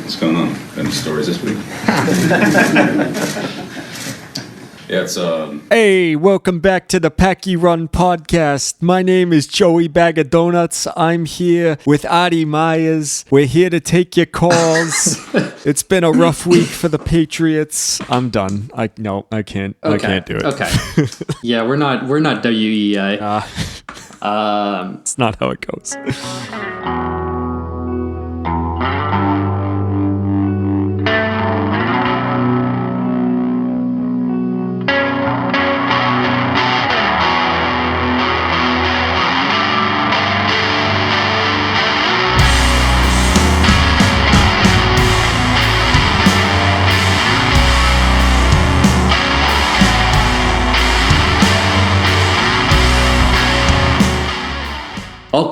What's going on? Any stories this week? Yeah, it's Hey, welcome back to the Packy Run podcast. My name is Joey Bag of Donuts. I'm here with Adi Myers. We're here to take your calls. It's been a rough week for the Patriots. I'm done. I can't. Okay. I can't do it. Okay. Yeah, we're not WEI. It's not how it goes.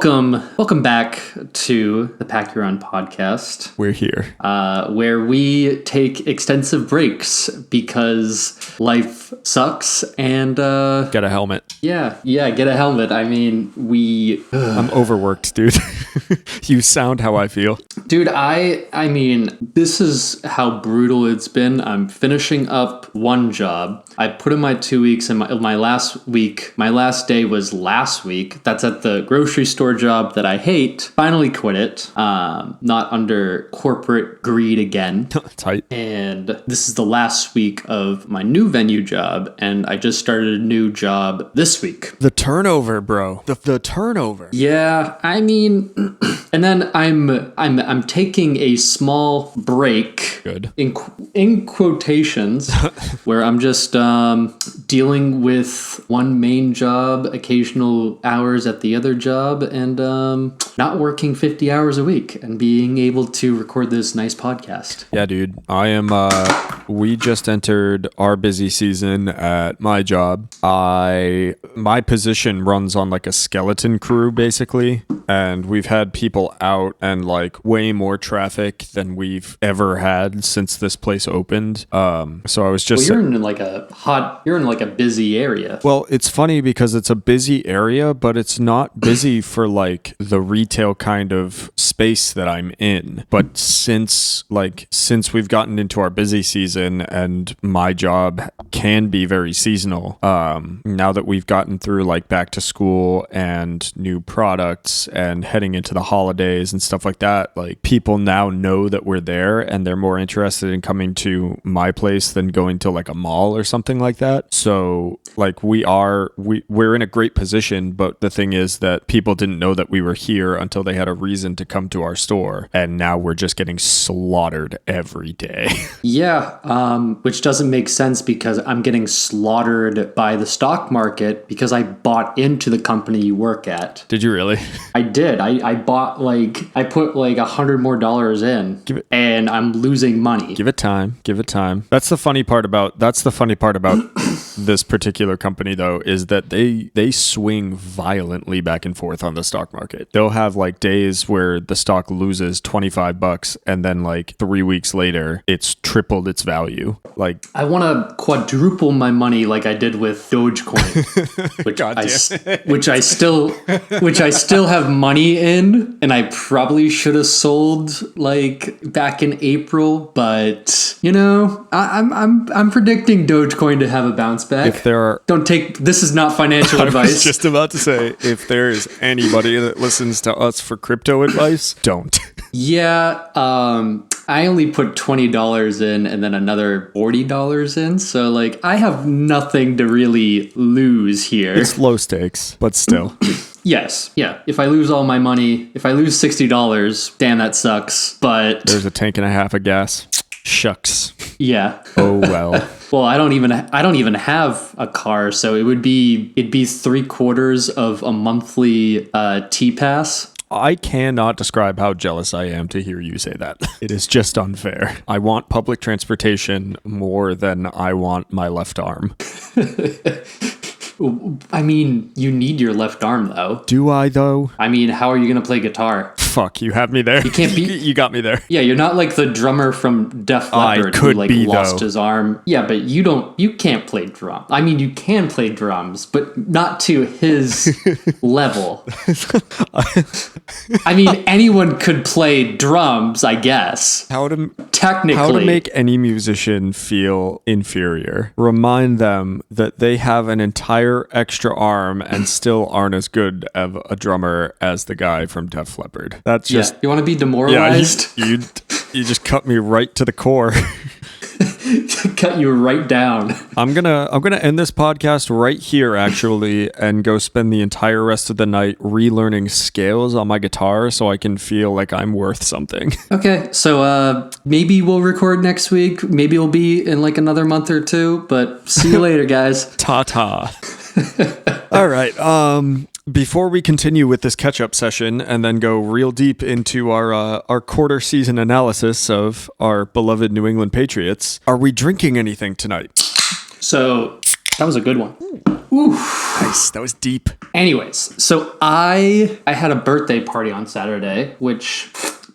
Welcome back to the Pack Your Own podcast. We're here. Where we take extensive breaks because life sucks and Get a helmet. yeah, get a helmet. I mean, I'm overworked, dude. You sound how I feel. Dude, I mean, this is how brutal it's been. I'm finishing up one job. I put in my 2 weeks, and my last day was last week. That's at the grocery store job that I hate. Finally quit it. Not under corporate greed again. Tight. And this is the last week of my new venue job, and I just started a new job this week. The turnover, bro. The turnover. Yeah, I mean, and then I'm taking a small break. Good. In quotations, where I'm just dealing with one main job, occasional hours at the other job, and not working 50 hours a week and being able to record this nice podcast. Yeah, dude. I am, we just entered our busy season at my job. My position runs on like a skeleton crew, basically. And we've had people out and like way more traffic than we've ever had since this place opened. So I was just... Well, you're in like a busy area. Well, it's funny because it's a busy area, but it's not busy for like the retail kind of space that I'm in. But since we've gotten into our busy season and my job can be very seasonal, now that we've gotten through like back to school and new products and heading into the holidays and stuff like that, like people now know that we're there and they're more interested in coming to my place than going to like a mall or something like that. So like we're in a great position, but the thing is that people didn't know that we were here until they had a reason to come to our store, and now we're just getting slaughtered every day. Yeah, which doesn't make sense because I'm getting slaughtered by the stock market because I bought into the company you work at. Did you really? I did. I bought I put like $100 more in, and I'm losing money. Give it time. That's the funny part about this particular company, though, is that they swing violently back and forth on the stock market. They'll have like days where the stock loses $25 and then like 3 weeks later it's tripled its value. Like, I want to quadruple my money like I did with Dogecoin, which I still have money in, and I probably should have sold like back in April, but you know, I'm predicting Dogecoin to have a bounce back. if there are... This is not financial advice. I was just about to say, if there is anybody that listens to us for crypto advice, don't. Yeah, I only put $20 in and then another $40 in, so like I have nothing to really lose here. It's low stakes, but still. Yes, yeah. If I lose all my money, if I lose $60, damn, that sucks. But there's a tank and a half of gas. Shucks. Yeah. Oh well. Well, I don't even have a car, so it'd be 3/4 of a monthly T-Pass. I cannot describe how jealous I am to hear you say that. It is just unfair. I want public transportation more than I want my left arm. I mean, you need your left arm though. Do I though? I mean, how are you going to play guitar? Fuck, you have me there. You can't be. You got me there. Yeah, you're not like the drummer from Def Leppard who could like be, lost though. his arm. Yeah, but you can't play drums. I mean, you can play drums, but not to his level. I mean, anyone could play drums, I guess. Technically. How to make any musician feel inferior. Remind them that they have an entire extra arm and still aren't as good of a drummer as the guy from Def Leppard. That's just... Yeah. You want to be demoralized? Yeah, you just cut me right to the core. Cut you right down. I'm gonna end this podcast right here actually and go spend the entire rest of the night relearning scales on my guitar so I can feel like I'm worth something. Okay, so maybe we'll record next week. Maybe it'll be in like another month or two, but see you later, guys. Ta-ta. All right. Before we continue with this catch-up session and then go real deep into our quarter season analysis of our beloved New England Patriots, are we drinking anything tonight? So that was a good one. Ooh. Nice. That was deep. Anyways, so I had a birthday party on Saturday, which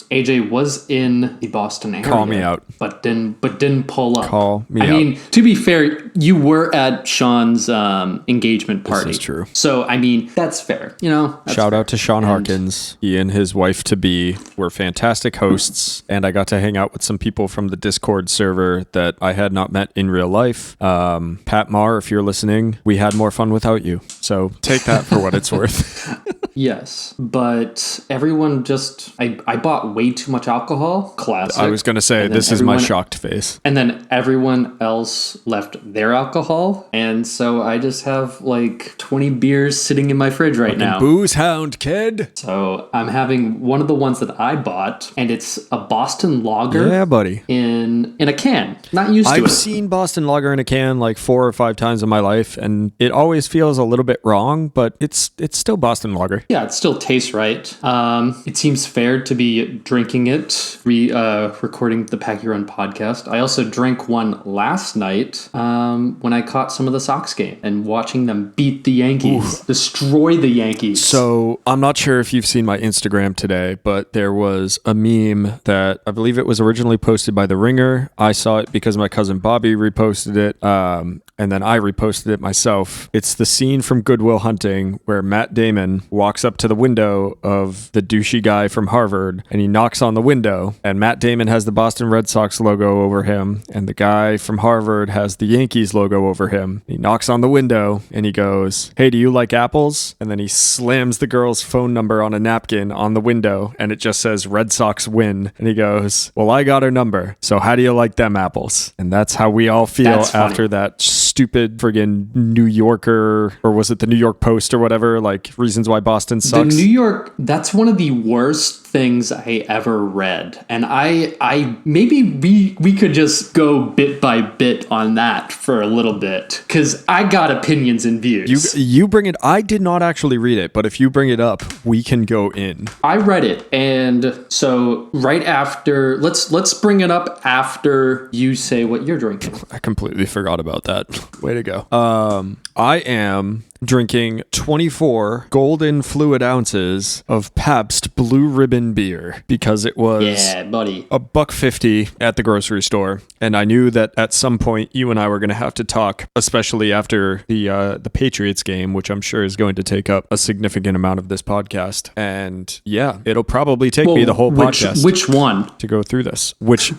AJ was in the Boston area. Call me out. But didn't pull up. Call me out. I mean, to be fair, you were at Sean's engagement party. This is true. So, I mean, that's fair. You know? Shout out to Sean Harkins. He and his wife-to-be were fantastic hosts, and I got to hang out with some people from the Discord server that I had not met in real life. Pat Marr, if you're listening, we had more fun without you. So take that for what it's worth. Yes, but everyone just... I bought way too much alcohol. Classic. I was going to say, this is my shocked face. And then everyone else left their alcohol. And so I just have like 20 beers sitting in my fridge right now. Booze hound, kid. So I'm having one of the ones that I bought, and it's a Boston Lager. Yeah, buddy. In a can. Not used to it. I've seen Boston Lager in a can like 4 or 5 times in my life, and it always feels a little bit wrong, but it's still Boston Lager. Yeah, it still tastes right. It seems fair to be drinking it, recording the Pack Your Run podcast. I also drank one last night when I caught some of the Sox game and watching them beat the Yankees, destroy the Yankees. So I'm not sure if you've seen my Instagram today, but there was a meme that I believe it was originally posted by The Ringer. I saw it because my cousin Bobby reposted it, and then I reposted it myself. It's the scene from Good Will Hunting where Matt Damon walks up to the window of the douchey guy from Harvard and he knocks on the window, and Matt Damon has the Boston Red Sox logo over him and the guy from Harvard has the Yankees logo over him. He knocks on the window and he goes, "Hey, do you like apples?" And then he slams the girl's phone number on a napkin on the window and it just says Red Sox win, and he goes, "Well, I got her number, so how do you like them apples?" And that's how we all feel after that stupid friggin' New Yorker, or was it the New York Post or whatever, like reasons why Boston sucks. The New York, that's one of the worst things I ever read. And I maybe we could just go bit by bit on that for a little bit, because I got opinions and views. You bring it. I did not actually read it, but if you bring it up, we can go in. I read it, and so right after, let's bring it up after you say what you're drinking. I completely forgot about that. Way to go. I am drinking 24 golden fluid ounces of Pabst Blue Ribbon beer because it was $1.50 at the grocery store, and I knew that at some point you and I were going to have to talk, especially after the Patriots game, which I'm sure is going to take up a significant amount of this podcast. And yeah, it'll probably take me the whole podcast. Which one? To go through this? Which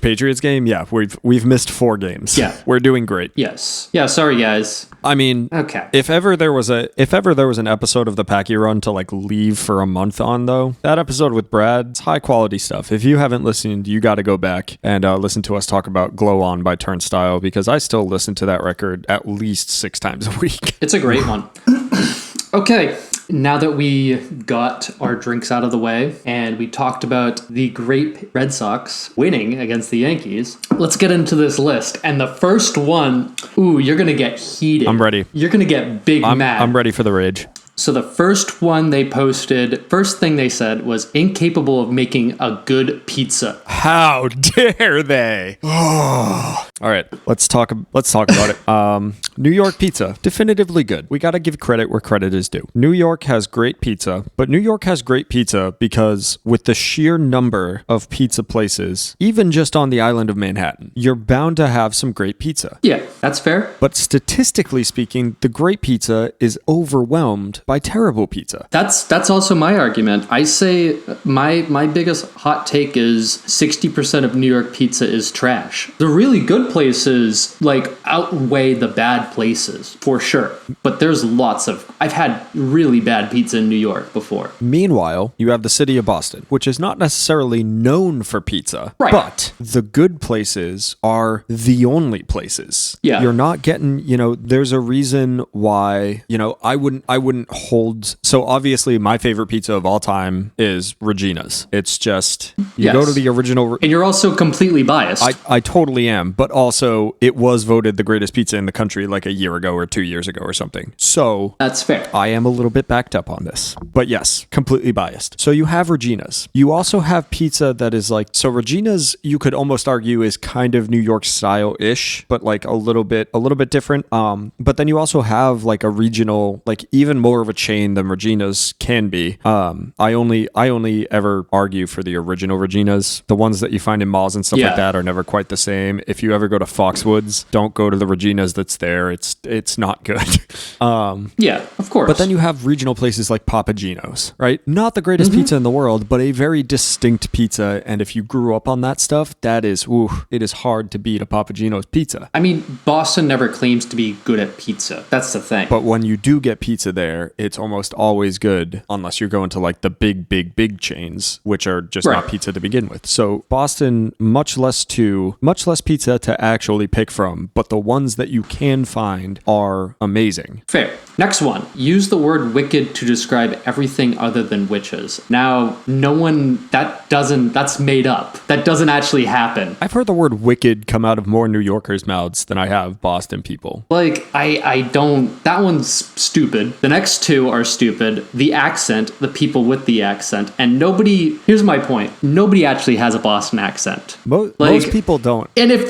Patriots game? Yeah, we've missed 4 games. Yeah, we're doing great. Yes. Yeah. Sorry, guys. I mean, okay. If ever there was an episode of the Packy Run to like leave for a month on, though, that episode with Brad, it's high quality stuff. If you haven't listened, you got to go back and listen to us talk about Glow On by Turnstile, because I still listen to that record at least 6 times a week. It's a great one. Okay. Now that we got our drinks out of the way and we talked about the great Red Sox winning against the Yankees, let's get into this list. And the first one, you're going to get heated. I'm ready. You're going to get mad. I'm ready for the rage. So the first one they posted, first thing they said was incapable of making a good pizza. How dare they? All right, let's talk about it. New York pizza, definitively good. We got to give credit where credit is due. New York has great pizza, but New York has great pizza because with the sheer number of pizza places, even just on the island of Manhattan, you're bound to have some great pizza. Yeah, that's fair. But statistically speaking, the great pizza is overwhelmed by terrible pizza. That's also my argument. I say my biggest hot take is 60% of New York pizza is trash. The really good places like outweigh the bad places for sure. But there's I've had really bad pizza in New York before. Meanwhile, you have the city of Boston, which is not necessarily known for pizza, right. But the good places are the only places. Yeah. You're not getting, there's a reason why, I wouldn't hold. So obviously my favorite pizza of all time is Regina's. It's just, you go to the original. And you're also completely biased. I totally am, but also it was voted the greatest pizza in the country like a year ago or 2 years ago or something. So that's fair. I am a little bit backed up on this, but yes, completely biased. So you have Regina's. You also have pizza that is like, so Regina's, you could almost argue is kind of New York style-ish, but like a little bit different. But then you also have like a regional, like even more of a chain than Regina's can be. I only ever argue for the original Regina's. The ones that you find in malls and stuff like that are never quite the same. If you ever go to Foxwoods, don't go to the Regina's that's there. It's not good. Yeah, of course. But then you have regional places like Papa Gino's, right? Not the greatest pizza in the world, but a very distinct pizza. And if you grew up on that stuff, it is hard to beat a Papa Gino's pizza. I mean, Boston never claims to be good at pizza. That's the thing. But when you do get pizza there, it's almost always good, unless you're going to like the big chains, which are just not pizza to begin with. So Boston, much less pizza to actually pick from, but the ones that you can find are amazing. Fair. Next one. Use the word wicked to describe everything other than witches. Now, that's made up. That doesn't actually happen. I've heard the word wicked come out of more New Yorkers' mouths than I have Boston people. Like, that one's stupid. The next two are stupid. The accent, the people with the accent, and here's my point. Nobody actually has a Boston accent. Most people don't. And if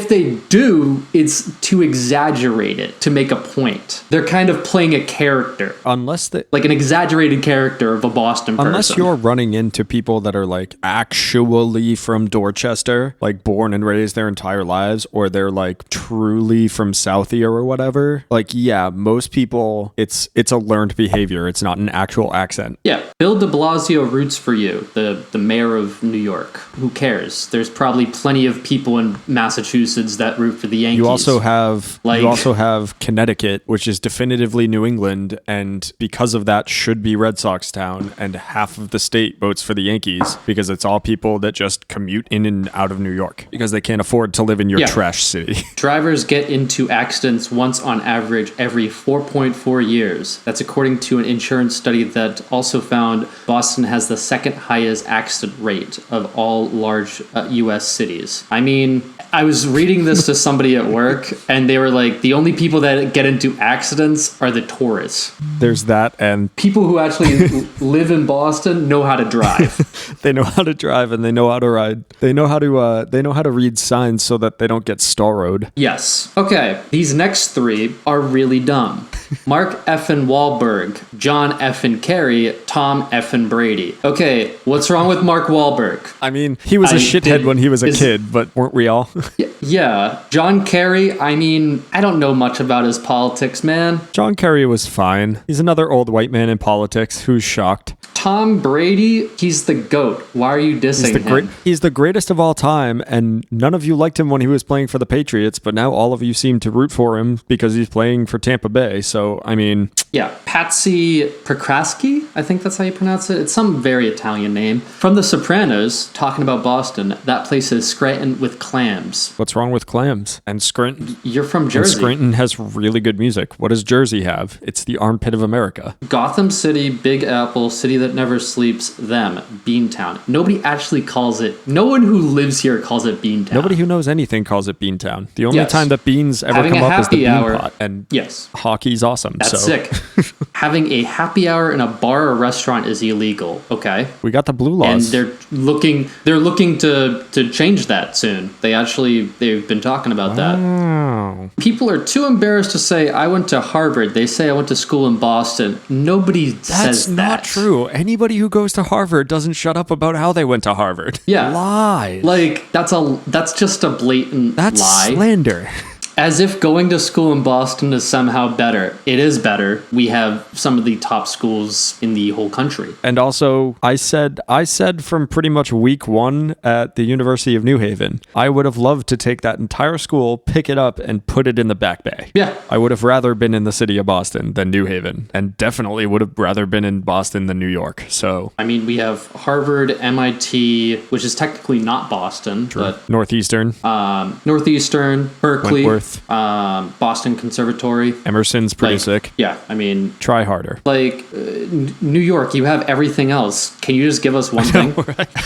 they do, it's to exaggerate it, to make a point. They're kind of playing a character. Like an exaggerated character of a Boston person. Unless you're running into people that are like actually from Dorchester, like born and raised their entire lives, or they're like truly from Southie or whatever. Like, yeah, most people, it's a learned behavior. It's not an actual accent. Yeah. Bill de Blasio roots for you, the mayor of New York. Who cares? There's probably plenty of people in Massachusetts that root for the Yankees. You also have Connecticut, which is definitively New England, and because of that should be Red Sox town, and half of the state votes for the Yankees because it's all people that just commute in and out of New York because they can't afford to live in your trash city. Drivers get into accidents once on average every 4.4 years. That's according to an insurance study that also found Boston has the second highest accident rate of all large U.S. cities. I mean, I was reading this to somebody at work, and they were like, the only people that get into accidents are the tourists. There's that, and people who actually live in Boston know how to drive. They know how to drive, and they know how to ride. They know how to read signs so that they don't get starroed. Yes. Okay. These next three are really dumb. Mark effin Wahlberg, John effin Kerry, Tom effin Brady. Okay, what's wrong with Mark Wahlberg? I mean, he was a shithead when he was a kid, but weren't we all? Yeah. John Kerry, I mean, I don't know much about his politics, man. John Kerry was fine. He's another old white man in politics who's shocked. Tom Brady, he's the GOAT. Why are you dissing him? He's the greatest of all time, and none of you liked him when he was playing for the Patriots, but now all of you seem to root for him because he's playing for Tampa Bay. So, I mean... Yeah, Patsy Prokrasky, I think that's how you pronounce it. It's some very Italian name. From The Sopranos, talking about Boston, that place is Scranton with clams. What's wrong with clams? And Scranton? You're from Jersey. And Scranton has really good music. What does Jersey have? It's the armpit of America. Gotham City, Big Apple, City That Never Sleeps, them, Beantown. Nobody actually calls it, no one who lives here calls it Beantown. Nobody who knows anything calls it Beantown. The only time that beans ever come up is the bean pot. And hockey's awesome. That's sick. having a happy hour in a bar or restaurant is illegal. Okay. We got the blue And laws. they're looking to change that soon. They've been talking about that. Wow. People are too embarrassed to say I went to Harvard. They say I went to school in Boston. Nobody That's says that. not true. Anybody who goes to Harvard doesn't shut up about how they went to Harvard. Yeah. Lies. Like that's just a blatant That's lie. slander. As if going to school in Boston is somehow better. It is better. We have some of the top schools in the whole country. And also, I said from pretty much week 1 at the University of New Haven, I would have loved to take that entire school, pick it up, and put it in the Back Bay. Yeah. I would have rather been in the city of Boston than New Haven, and definitely would have rather been in Boston than New York. So I mean, we have Harvard, MIT, which is technically not Boston, but Northeastern, Northeastern, Berkeley, Wentworth. Boston Conservatory. Emerson's pretty sick. Yeah, I mean, Try harder. like New York, you have everything else. Can you just give us one thing?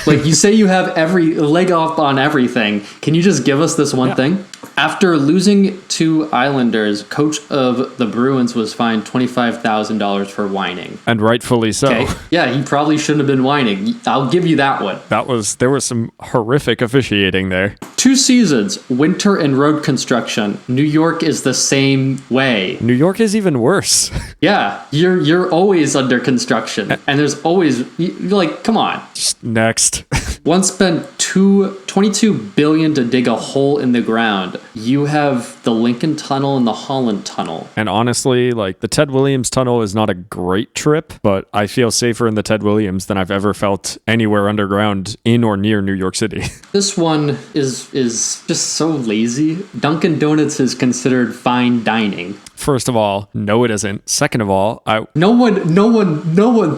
Like you say you have every leg up on everything. Can you just give us this one thing? After losing to Islanders, coach of the Bruins was fined $25,000 for whining. And rightfully so. Okay. Yeah, he probably shouldn't have been whining. I'll give you that one. There was some horrific officiating there. 2 seasons, winter and road construction. New York is the same way. New York is even worse. Yeah, you're always under construction, and there's always you're like, come on. Next. One spent $22 billion to dig a hole in the ground. You have the Lincoln Tunnel and the Holland Tunnel. And honestly, like the Ted Williams tunnel is not a great trip, but I feel safer in the Ted Williams than I've ever felt anywhere underground in or near New York City. This one is just so lazy. Dunkin' Donuts is considered fine dining. First of all, no, it isn't. Second of all, No one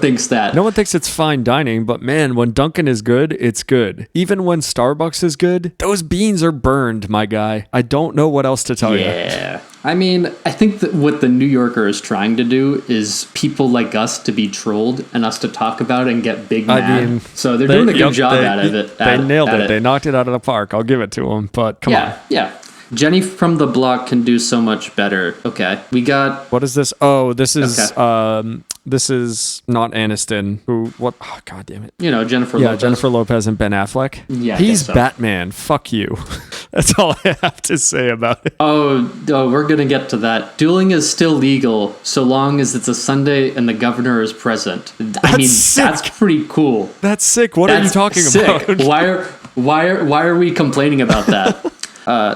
thinks that. no one thinks it's fine dining, but man, when Dunkin' is good, it's good. Even when Starbucks is good, those beans are burned, my guy. I don't know what else to tell you. Yeah. I mean, I think that what the New Yorker is trying to do is people like us to be trolled and us to talk about it and get big mad. So they're doing a good job at it. They nailed it. They knocked it out of the park. I'll give it to them, but come on. Yeah. Jenny from the block can do so much better. Okay. We got... What is this? Oh, this is Okay. This is not Aniston. What? Oh, God damn it. Jennifer Yeah, Lopez. Jennifer Lopez and Ben Affleck. Yeah, I he's guess so. Batman. Fuck you. That's all I have to say about it. Oh, we're going to get to that. Dueling is still legal so long as it's a Sunday and the governor is present. Sick. That's pretty cool. That's sick. What are you talking sick. about? Why are we complaining about that?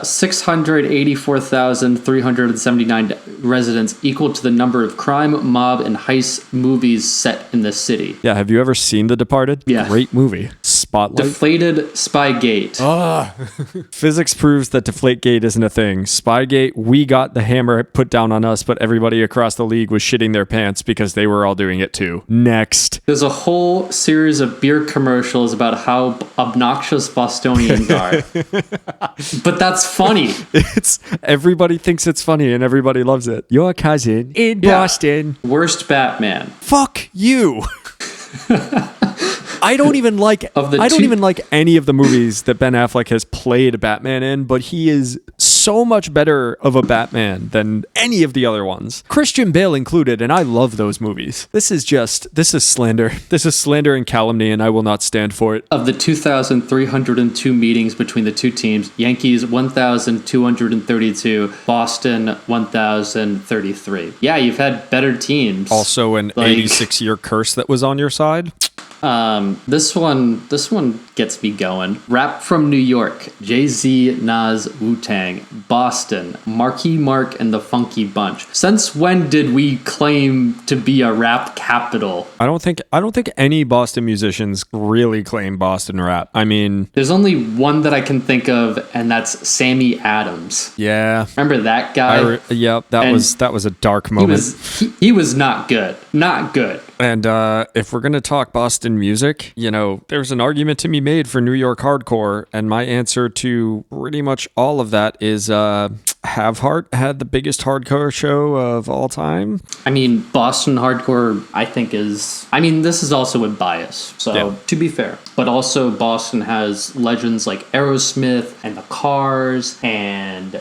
684,379 residents, equal to the number of crime, mob, and heist movies set in the city. Yeah, have you ever seen The Departed? Yeah. Great movie. Spotlight. Deflated Spygate. Physics proves that Deflategate isn't a thing. Spygate, we got the hammer put down on us, but everybody across the league was shitting their pants because they were all doing it too. Next. There's a whole series of beer commercials about how obnoxious Bostonians are. But that's funny. It's everybody thinks it's funny and everybody loves it. Your cousin in Boston. Worst Batman. Fuck you. I don't even like even like any of the movies that Ben Affleck has played Batman in, but he is so much better of a Batman than any of the other ones. Christian Bale included, and I love those movies. This is slander. This is slander and calumny, and I will not stand for it. Of the 2,302 meetings between the two teams, Yankees 1,232, Boston 1,033. Yeah, you've had better teams. Also an 86-year curse that was on your side. This one gets me going. Rap from New York, Jay-Z, Nas, Wu-Tang, Boston, Marky Mark and the Funky Bunch. Since when did we claim to be a rap capital? I don't think any Boston musicians really claim Boston rap. I mean, there's only one that I can think of, and that's Sammy Adams. Yeah. Remember that guy? That was a dark moment. He was not good. Not good. And if we're going to talk Boston music, there's an argument to be made for New York hardcore. And my answer to pretty much all of that is Have Heart had the biggest hardcore show of all time? I mean, Boston hardcore, I think this is also with bias. So, Yeah. to be fair. But also, Boston has legends like Aerosmith and the Cars, and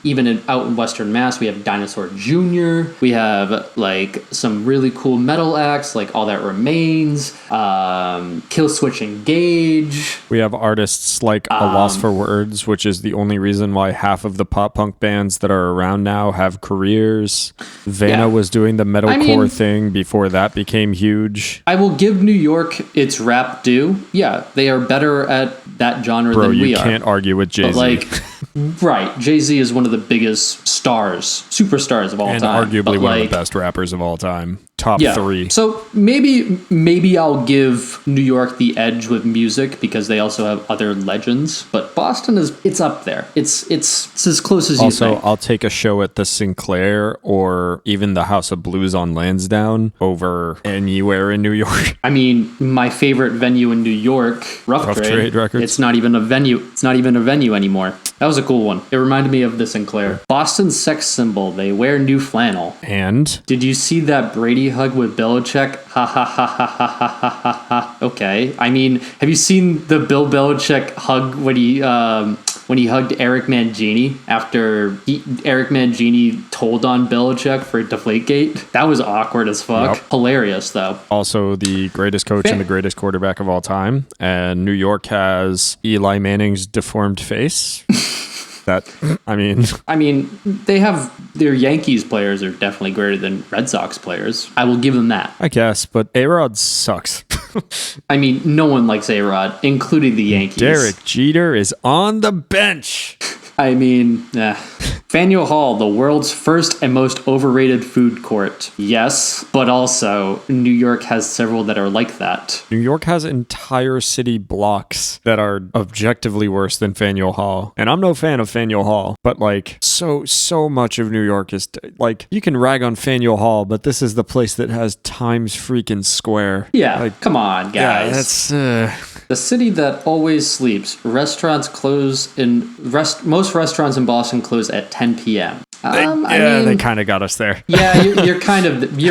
even out in Western Mass, we have Dinosaur Jr. We have like some really cool metal acts like All That Remains, Killswitch Engage. We have artists like A Loss for Words, which is the only reason why half of the pop punk bands that are around now have careers. Vanna was doing the metalcore thing before that became huge. I will give New York its rap due. Yeah, they are better at that genre than we are. You can't argue with Jay-Z. But right, Jay-Z is one of the biggest superstars of all and time. arguably one of the best rappers of all time. Top 3. So maybe I'll give New York the edge with music because they also have other legends. But Boston it's up there. It's as close as you think. Also, I'll take a show at the Sinclair or even the House of Blues on Lansdowne over anywhere in New York. I mean, my favorite venue in New York, Rough Trade Records. It's not even a venue. It's not even a venue anymore. That was a cool one. It reminded me of the Sinclair. Boston's sex symbol. They wear new flannel. And did you see that Brady hug with Belichick? Ha ha ha ha ha ha ha ha ha. Okay. I mean, have you seen the Bill Belichick hug when he hugged Eric Mangini after Eric Mangini told on Belichick for Deflategate? That was awkward as fuck. Yep. Hilarious though. Also the greatest coach and the greatest quarterback of all time. And New York has Eli Manning's deformed face. I mean, they have their Yankees players are definitely greater than Red Sox players. I will give them that. I guess, but A-Rod sucks. I mean, no one likes A-Rod, including the Yankees. Derek Jeter is on the bench. I mean, Faneuil Hall, the world's first and most overrated food court. Yes, but also New York has several that are like that. New York has entire city blocks that are objectively worse than Faneuil Hall. And I'm no fan of Faneuil Hall, but so much of New York is you can rag on Faneuil Hall, but this is the place that has Times freaking Square. Yeah, come on, guys. Yeah, that's the city that always sleeps. Restaurants close most restaurants in Boston close at 10 p.m. They kind of got us there. Yeah, you're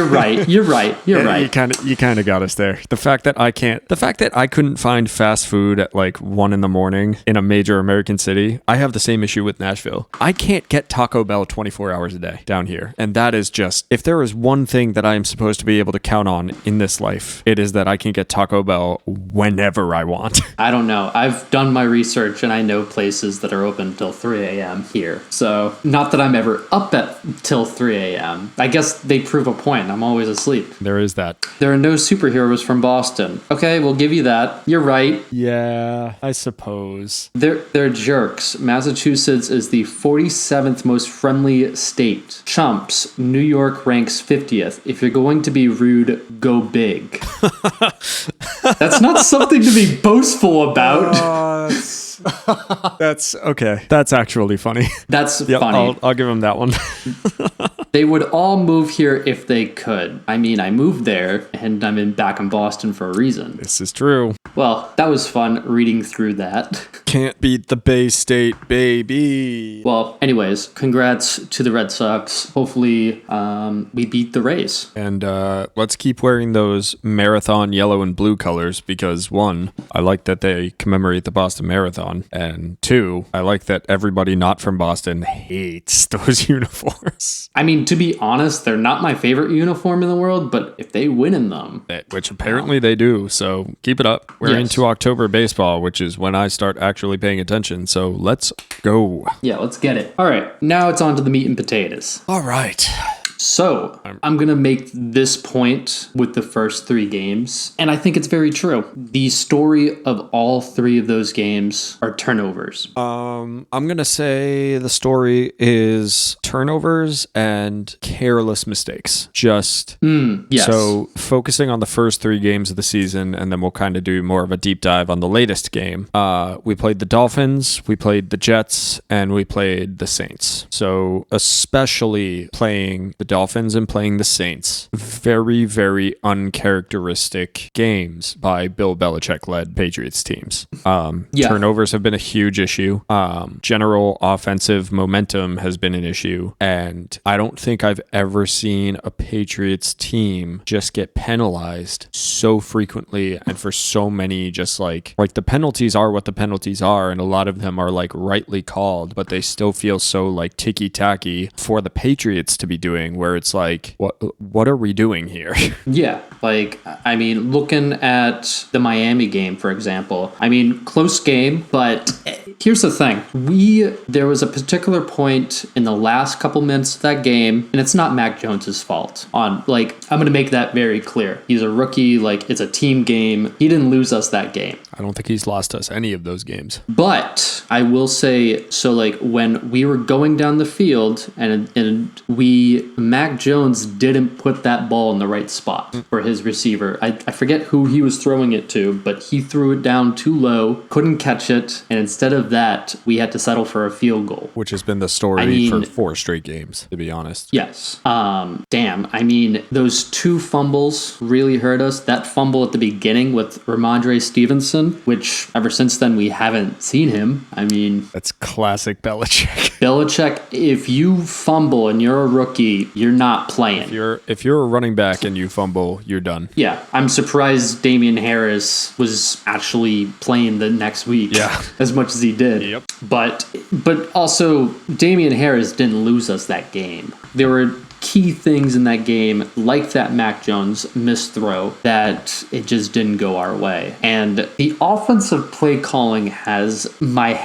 right. You're right. You kind of got us there. The fact that I couldn't find fast food at 1 a.m. in a major American city. I have the same issue with Nashville. I can't get Taco Bell 24 hours a day down here. And that is just, if there is one thing that I am supposed to be able to count on in this life, it is that I can get Taco Bell whenever I want. I don't know. I've done my research and I know places that are open till 3 a.m. here. So not that I'm ever up till 3 a.m. I guess they prove a point. I'm always asleep. There is that. There are no superheroes from Boston. Okay, we'll give you that. You're right. Yeah, I suppose. They're jerks. Massachusetts is the 47th most friendly state. Chumps. New York ranks 50th. If you're going to be rude, go big. That's not something to be boastful about. That's okay. That's actually funny. That's funny. I'll give him that one. They would all move here if they could. I mean, I moved there and I'm back in Boston for a reason. This is true. Well, that was fun reading through that. Can't beat the Bay State, baby. Well, anyways, congrats to the Red Sox. Hopefully, we beat the Rays. And let's keep wearing those marathon yellow and blue colors because 1, I like that they commemorate the Boston Marathon. And 2, I like that everybody not from Boston hates those uniforms. I mean, to be honest, they're not my favorite uniform in the world, but if they win in them... Which apparently they do, so keep it up. We're into October baseball, which is when I start actually paying attention, so let's go. Yeah, let's get it. All right, now it's on to the meat and potatoes. All right. So, I'm going to make this point with the first 3 games, and I think it's very true. The story of all 3 of those games are turnovers. I'm going to say the story is turnovers and careless mistakes. Just yes. So focusing on the first 3 games of the season, and then we'll kind of do more of a deep dive on the latest game. We played the Dolphins, we played the Jets, and we played the Saints. So especially playing the Dolphins and playing the Saints. Very, very uncharacteristic games by Bill Belichick-led Patriots teams. Turnovers have been a huge issue. General offensive momentum has been an issue. And I don't think I've ever seen a Patriots team just get penalized so frequently and for so many just like the penalties are what the penalties are, and a lot of them are like rightly called, but they still feel so like ticky-tacky for the Patriots to be doing, where it's like, what are we doing here? Yeah, like, I mean, looking at the Miami game, for example, I mean, close game, but here's the thing. There was a particular point in the last couple minutes of that game, and it's not Mac Jones's fault. I'm going to make that very clear. He's a rookie, like, it's a team game. He didn't lose us that game. I don't think he's lost us any of those games. But I will say, so like when we were going down the field and Mac Jones didn't put that ball in the right spot for his receiver. I forget who he was throwing it to, but he threw it down too low, couldn't catch it, and instead of that, we had to settle for a field goal. Which has been the story for 4 straight games, to be honest. Yes. Damn. I mean, those 2 fumbles really hurt us. That fumble at the beginning with Ramondre Stevenson, which ever since then we haven't seen him. I mean, that's classic Belichick. Belichick, if you fumble and you're a rookie, you're not playing. If you're a running back and you fumble, you're done. Yeah. I'm surprised Damian Harris was actually playing the next week as much as he did. Yep. But also Damian Harris didn't lose us that game. There were key things in that game, like that Mac Jones missed throw, that it just didn't go our way. And the offensive play calling has me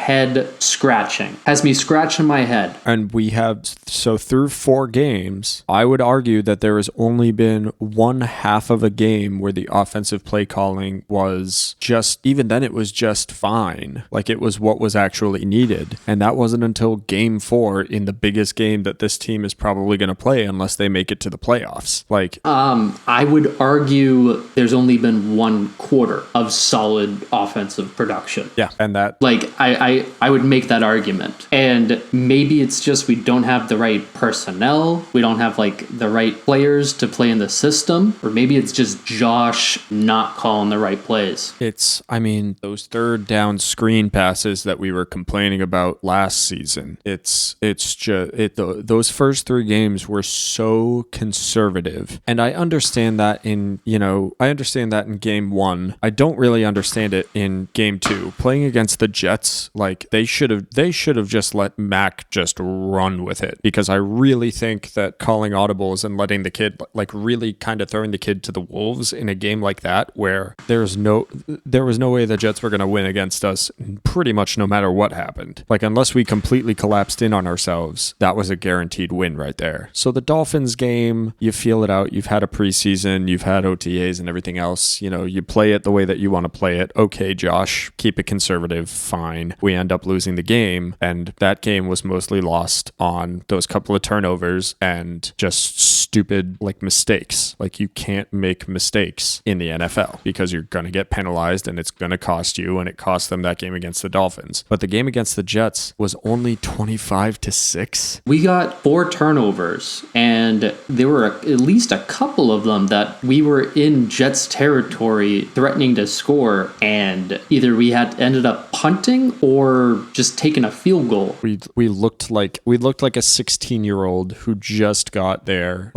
scratching my head. And we have, so through 4 games, I would argue that there has only been one half of a game where the offensive play calling was just, even then it was just fine. Like it was what was actually needed. And that wasn't until game 4 in the biggest game that this team is probably going to play unless they make it to the playoffs. Like, I would argue there's only been 1 quarter of solid offensive production. Yeah, and that, like, I would make that argument. And maybe it's just we don't have the right personnel, we don't have like the right players to play in the system, or maybe it's just Josh not calling the right plays. It's, I mean, those 3rd down screen passes that we were complaining about last season. It's just those first 3 games were so conservative. And I understand that in game 1. I don't really understand it in game 2. Playing against the Jets, like they should have just let Mac just run with it, because I really think that calling audibles and letting the kid, like really kind of throwing the kid to the wolves in a game like that, where there was no way the Jets were going to win against us pretty much no matter what happened. Like unless we completely collapsed in on ourselves, that was a guaranteed win right there. So the Dolphins game, you feel it out. You've had a preseason, you've had OTAs and everything else. You know, you play it the way that you want to play it. Okay, Josh, keep it conservative. Fine. We end up losing the game, and that game was mostly lost on those couple of turnovers and just stupid like mistakes. Like you can't make mistakes in the NFL because you're going to get penalized and it's going to cost you, and it cost them that game against the Dolphins. But the game against the Jets was only 25-6. We got 4 turnovers, and there were at least a couple of them that we were in Jets territory threatening to score, and either we ended up punting or just taking a field goal. We looked like a 16-year-old who just got their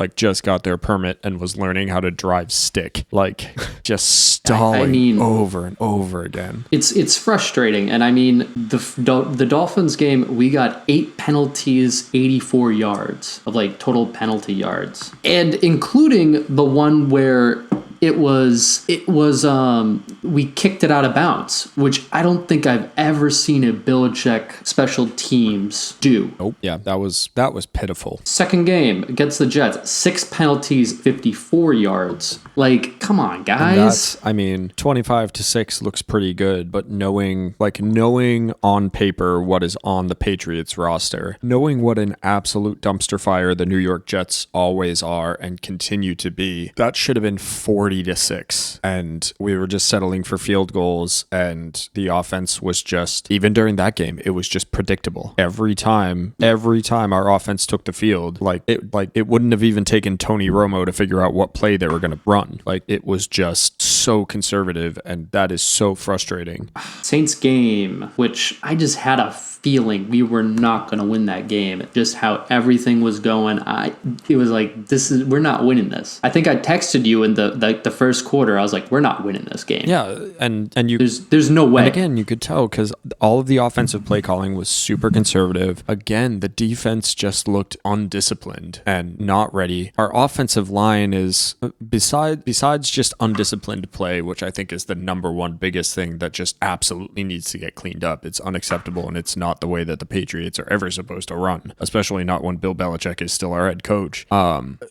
permit and was learning how to drive stick, like just stalling over and over again. It's frustrating. And I mean, the Dolphins game, we got 8 penalties, 84 yards of like total penalty yards, and including the one where we kicked it out of bounds, which I don't think I've ever seen a Belichick special teams do. Oh, yeah, that was pitiful. Second game against the Jets, 6 penalties, 54 yards. Like, come on, guys. 25-6 looks pretty good, but knowing on paper what is on the Patriots roster, knowing what an absolute dumpster fire the New York Jets always are and continue to be, that should have been 40 40-6, and we were just settling for field goals, and the offense was just, even during that game, it was just predictable. Every time our offense took the field, like it wouldn't have even taken Tony Romo to figure out what play they were going to run. Like, it was just so conservative, and that is so frustrating. Saints game, which I just had a feeling we were not going to win that game. Just how everything was going, it was like, we're not winning this. I think I texted you in the first quarter. I was like, we're not winning this game. Yeah, and you there's no way. And again, you could tell because all of the offensive play calling was super conservative. Again, the defense just looked undisciplined and not ready. Our offensive line is besides just undisciplined play, which I think is the number one biggest thing that just absolutely needs to get cleaned up. It's unacceptable, and it's not the way that the Patriots are ever supposed to run, especially not when Bill Belichick is still our head coach.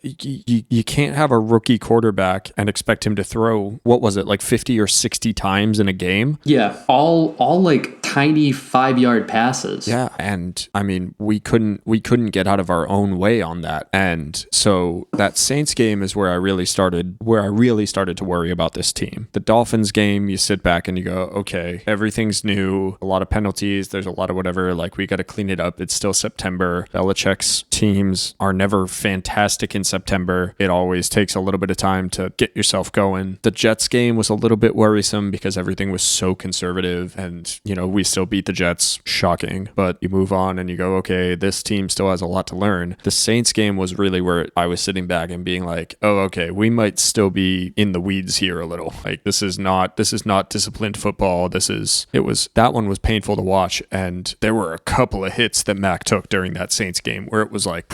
You can't have a rookie quarterback and expect him to throw, what was it, like 50 or 60 times in a game? Yeah, all like tiny 5-yard passes. Yeah, and I mean, we couldn't get out of our own way on that. And so that Saints game is where I really started to worry about this team. The Dolphins game, you sit back and you go, okay, everything's new, a lot of penalties, there's a lot of whatever, like, we got to clean it up. It's still September. Belichick's teams are never fantastic in September. It always takes a little bit of time to get yourself going. The Jets game was a little bit worrisome because everything was so conservative, and, you know, we still beat the Jets. Shocking. But you move on and you go, okay, this team still has a lot to learn. The Saints game was really where I was sitting back and being like, oh, okay, we might still be in the weeds here a little. Like, this is not disciplined football. That one was painful to watch, and there were a couple of hits that Mac took during that Saints game where it was like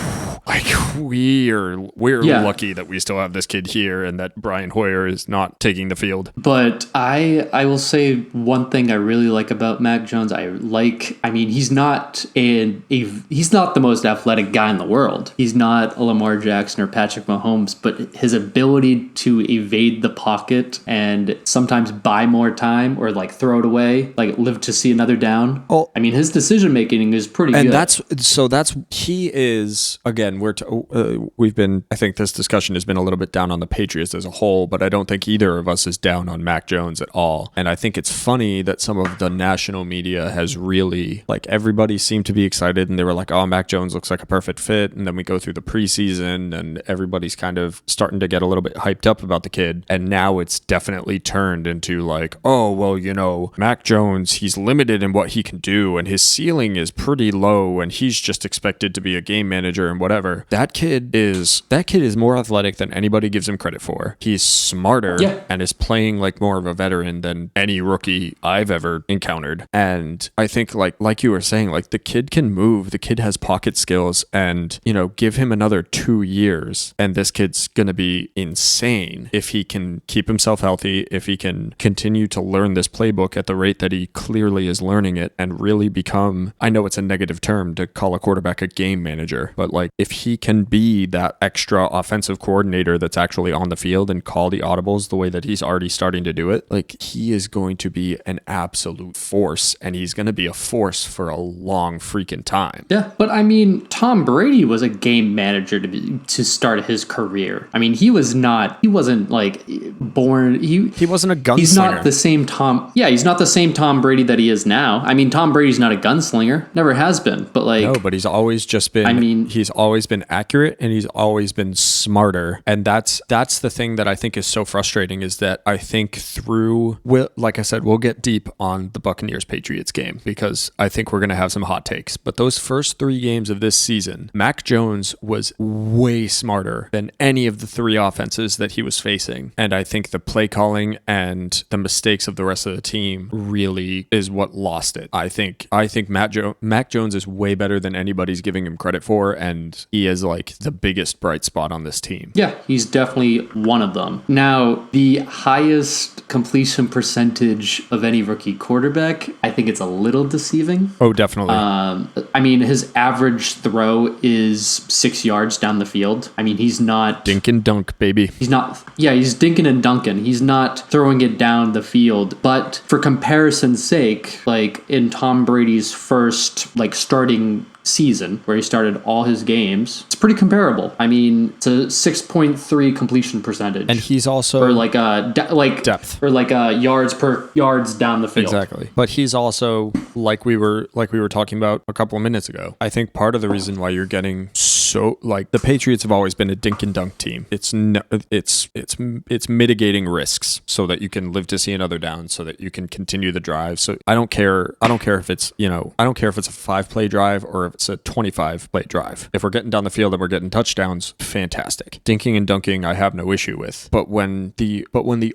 we're lucky that we still have this kid here and that Brian Hoyer is not taking the field. But I will say one thing I really like about Mac Jones. He's not he's not the most athletic guy in the world. He's not a Lamar Jackson or Patrick Mahomes, but his ability to evade the pocket and sometimes buy more time or like throw it away, like live to see another down. Oh, I mean, his decision making is pretty good. And he is, again, I think this discussion has been a little bit down on the Patriots as a whole, but I don't think either of us is down on Mac Jones at all. And I think it's funny that some of the national media has really, like, everybody seemed to be excited and they were like, oh, Mac Jones looks like a perfect fit. And then we go through the preseason and everybody's kind of starting to get a little bit hyped up about the kid. And now it's definitely turned into like, oh, well, you know, Mac Jones, he's limited in what he can do and his ceiling is pretty low and he's just expected to be a game manager and whatever. That kid is more athletic than anybody gives him credit for. He's smarter and is playing like more of a veteran than any rookie I've ever encountered. And I think like you were saying, like, the kid can move, the kid has pocket skills, and, you know, give him another 2 years and this kid's going to be insane if he can keep himself healthy, if he can continue to learn this playbook at the rate that he clearly is learning it and really become, I know it's a negative term to call a quarterback a game manager, but like, if he can be that extra offensive coordinator that's actually on the field and call the audibles the way that he's already starting to do it, like, he is going to be an absolute force, and he's going to be a force for a long freaking time. Yeah, but I mean, Tom Brady was a game manager to start his career. I mean, he wasn't like born. He wasn't a gunslinger. He's not the same Tom. Yeah, he's not the same Tom Brady that he is now. I mean, Tom Brady's not a gunslinger, never has been. But like, no, but he's always just been. I mean, he's always been accurate and he's always been smarter, and that's the thing that I think is so frustrating, is that I think like I said, we'll get deep on the Buccaneers Patriots game because I think we're gonna have some hot takes. But those first 3 games of this season, Mac Jones was way smarter than any of the 3 offenses that he was facing, and I think the play calling and the mistakes of the rest of the team really is what lost it. I think Mac Jones is way better than anybody's giving him credit for, and he is like the biggest bright spot on this team. Yeah, he's definitely one of them. Now, the highest completion percentage of any rookie quarterback, I think it's a little deceiving. Oh, definitely. I mean, his average throw is 6 yards down the field. I mean, he's not... Dink and dunk, baby. He's not... Yeah, he's dinking and dunking. He's not throwing it down the field. But for comparison's sake, like in Tom Brady's first like starting season where he started all his games, it's pretty comparable. I mean, it's a 6.3 completion percentage. And he's also or like depth, or like yards down the field. exactly. But he's also like we were talking about a couple of minutes ago. I think part of the reason why you're getting so like the Patriots have always been a dink and dunk team. It's mitigating risks so that you can live to see another down, so that you can continue the drive. So I don't care if it's a 5-play drive or if it's a 25-play drive. If we're getting down the field and we're getting touchdowns, fantastic. Dinking and dunking, I have no issue with. But when the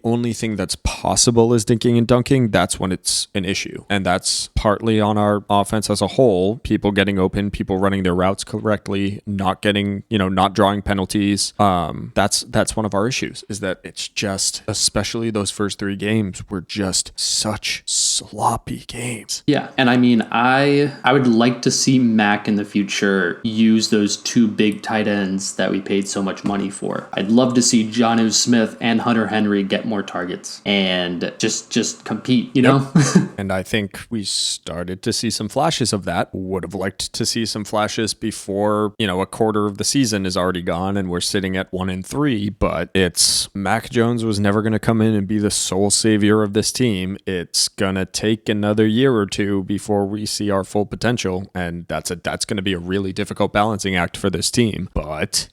only thing that's possible is dinking and dunking, that's when it's an issue. And that's partly on our offense as a whole. People getting open, people running their routes correctly, not drawing penalties. That's one of our issues, is that it's just, especially those first 3 games, were just such sloppy games. Yeah, and I mean, I would like to see Mac in the future use those 2 big tight ends that we paid so much money for. I'd love to see Jonnu Smith and Hunter Henry get more targets and just compete, you know? And I think we started to see some flashes of that. Would have liked to see some flashes before, a quarter of the season is already gone and we're sitting at 1-3, but it's Mac Jones was never going to come in and be the sole savior of this team. It's going to take another year or 2 before we see our full potential, and that's going to be a really difficult balancing act for this team. But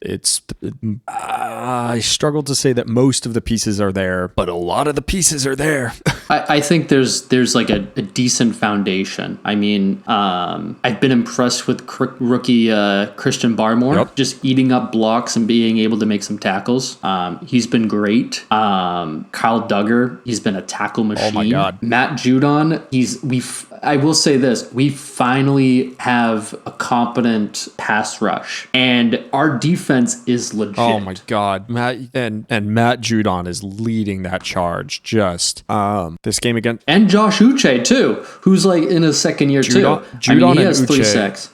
I struggle to say that most of the pieces are there, but a lot of the pieces are there. I think there's like a decent foundation. I mean, I've been impressed with rookie Christian Barmore, just eating up blocks and being able to make some tackles. He's been great. Kyle Duggar, he's been a tackle machine. Oh my God. Matt Judon, I will say this, we finally have a competent pass rush, and our defense is legit. Oh my God. Matt Judon is leading that charge. Just this game again. And Josh Uche too, who's like in his second year too. Judon he has and 3 Uche sacks.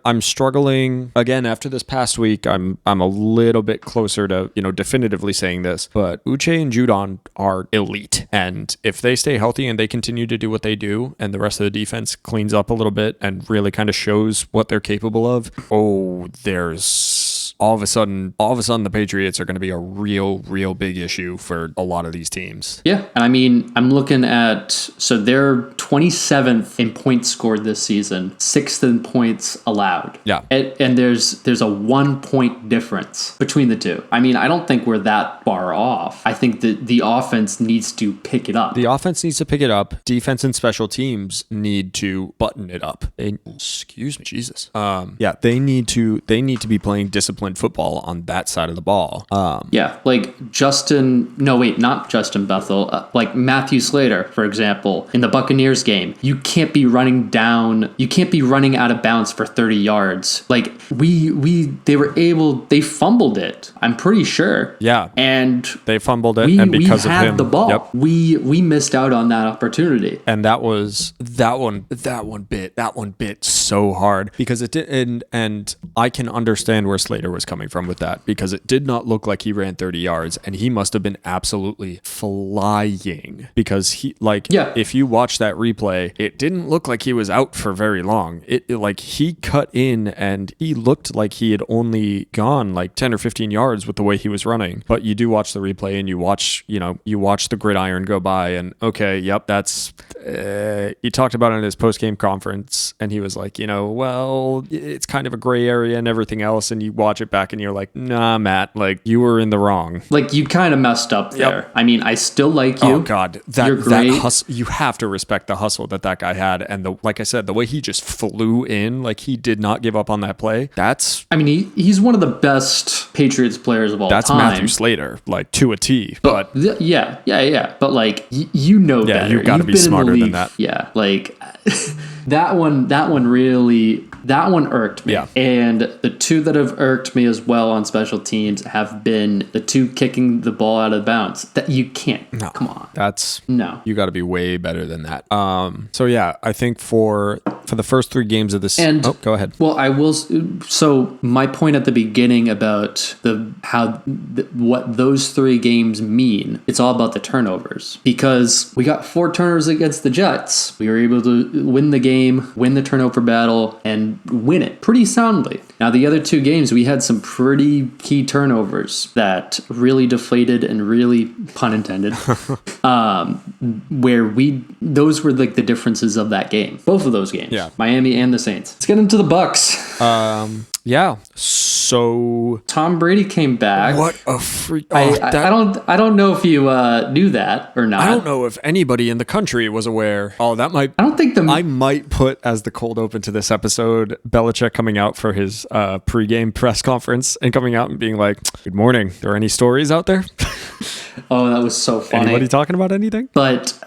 I'm struggling again after this past week. I'm a little bit closer to, definitively saying this, but Uche and Judon are elite. And if they stay healthy and they continue to do what they do, and the rest of the defense cleans up a little bit and really kind of shows what they're capable of, there's all of a sudden the Patriots are going to be a real big issue for a lot of these teams. Yeah, and I mean, I'm looking at, so they're 27th in points scored this season, 6th in points allowed. Yeah. And there's a 1 point difference between the two. I mean, I don't think we're that far off. I think that the offense needs to pick it up. The offense needs to pick it up. Defense and special teams need to button it up. Excuse me, Jesus. They need to be playing disciplined football on that side of the ball. Like not Justin Bethel, like Matthew Slater, for example, in the Buccaneers game. You can't be running out of bounds for 30 yards. Like they fumbled it, I'm pretty sure. Yeah. And they fumbled it, and because of him, we had the ball. Yep. We missed out on that opportunity. And that one bit so hard, because it did, and I can understand where Slater was coming from with that, because it did not look like he ran 30 yards, and he must have been absolutely flying, because if you watch that replay, it didn't look like he was out for very long. It he cut in and he looked like he had only gone like 10 or 15 yards with the way he was running. But you do watch the replay and you watch the gridiron go by, and okay, yep, that's he talked about it in his post-game conference, and he was like, it's kind of a gray area and everything else, and you watch it back and you're like, nah, Matt, like, you were in the wrong. Like, you kind of messed up there. Yep. I mean, I still like you. Oh God, you're great. That hustle, you have to respect the hustle that guy had, and like I said, the way he just flew in, like he did not give up on that play. He's one of the best Patriots players of all time. That's Matthew Slater, like, to a T. But yeah. But like, better. You've got to be smarter than that. Yeah, like that one irked me. Yeah. And the 2 that have irked me as well on special teams have been the 2 kicking the ball out of bounds. That you can't. No, come on. You got to be way better than that. So yeah, I think for the first 3 games of this. And go ahead. Well, I will. So my point at the beginning about what those 3 games mean, it's all about the turnovers, because we got 4 turnovers against the Jets. We were able to win the game, win the turnover battle, and win it pretty soundly. Now, the other two games, we had some pretty key turnovers that really deflated and really, pun intended, where those were like the differences of that game. Both of those games. Yeah. Miami and the Saints. Let's get into the Bucks. Yeah. So Tom Brady came back. what a freak! I don't know if you knew that or not. I don't know if anybody in the country was aware. Oh, that might. I don't think I might put as the cold open to this episode, Belichick coming out for his pregame press conference and coming out and being like, "Good morning. There any stories out there? Oh, that was so funny. Anybody talking about anything?" But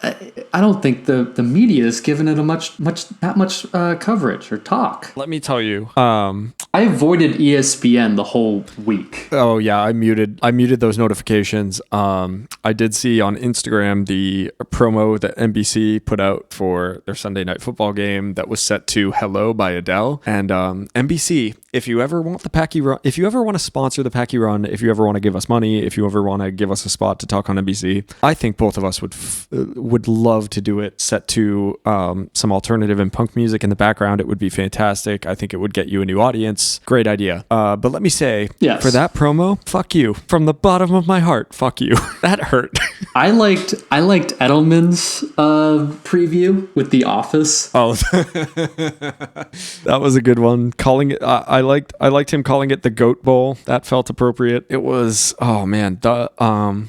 I don't think the media is giving it that much coverage or talk. Let me tell you. I avoided ESPN the whole week. Oh yeah, I muted those notifications. I did see on Instagram the promo that NBC put out for their Sunday Night Football game that was set to "Hello" by Adele. And NBC, if you ever want the Packy Run, if you ever want to sponsor the Packy Run, if you ever want to give us money, if you ever want to give us a spot to talk on NBC, I think both of us would love to do it. Set to some alternative and punk music in the background, it would be fantastic. I think it would get you a new audience. Great idea. But let me say, yes, for that promo, fuck you. From the bottom of my heart, fuck you. That hurt. I liked Edelman's preview with The Office. Oh, that was a good one. Calling it, I liked him calling it the Goat Bowl. That felt appropriate. It was, oh man,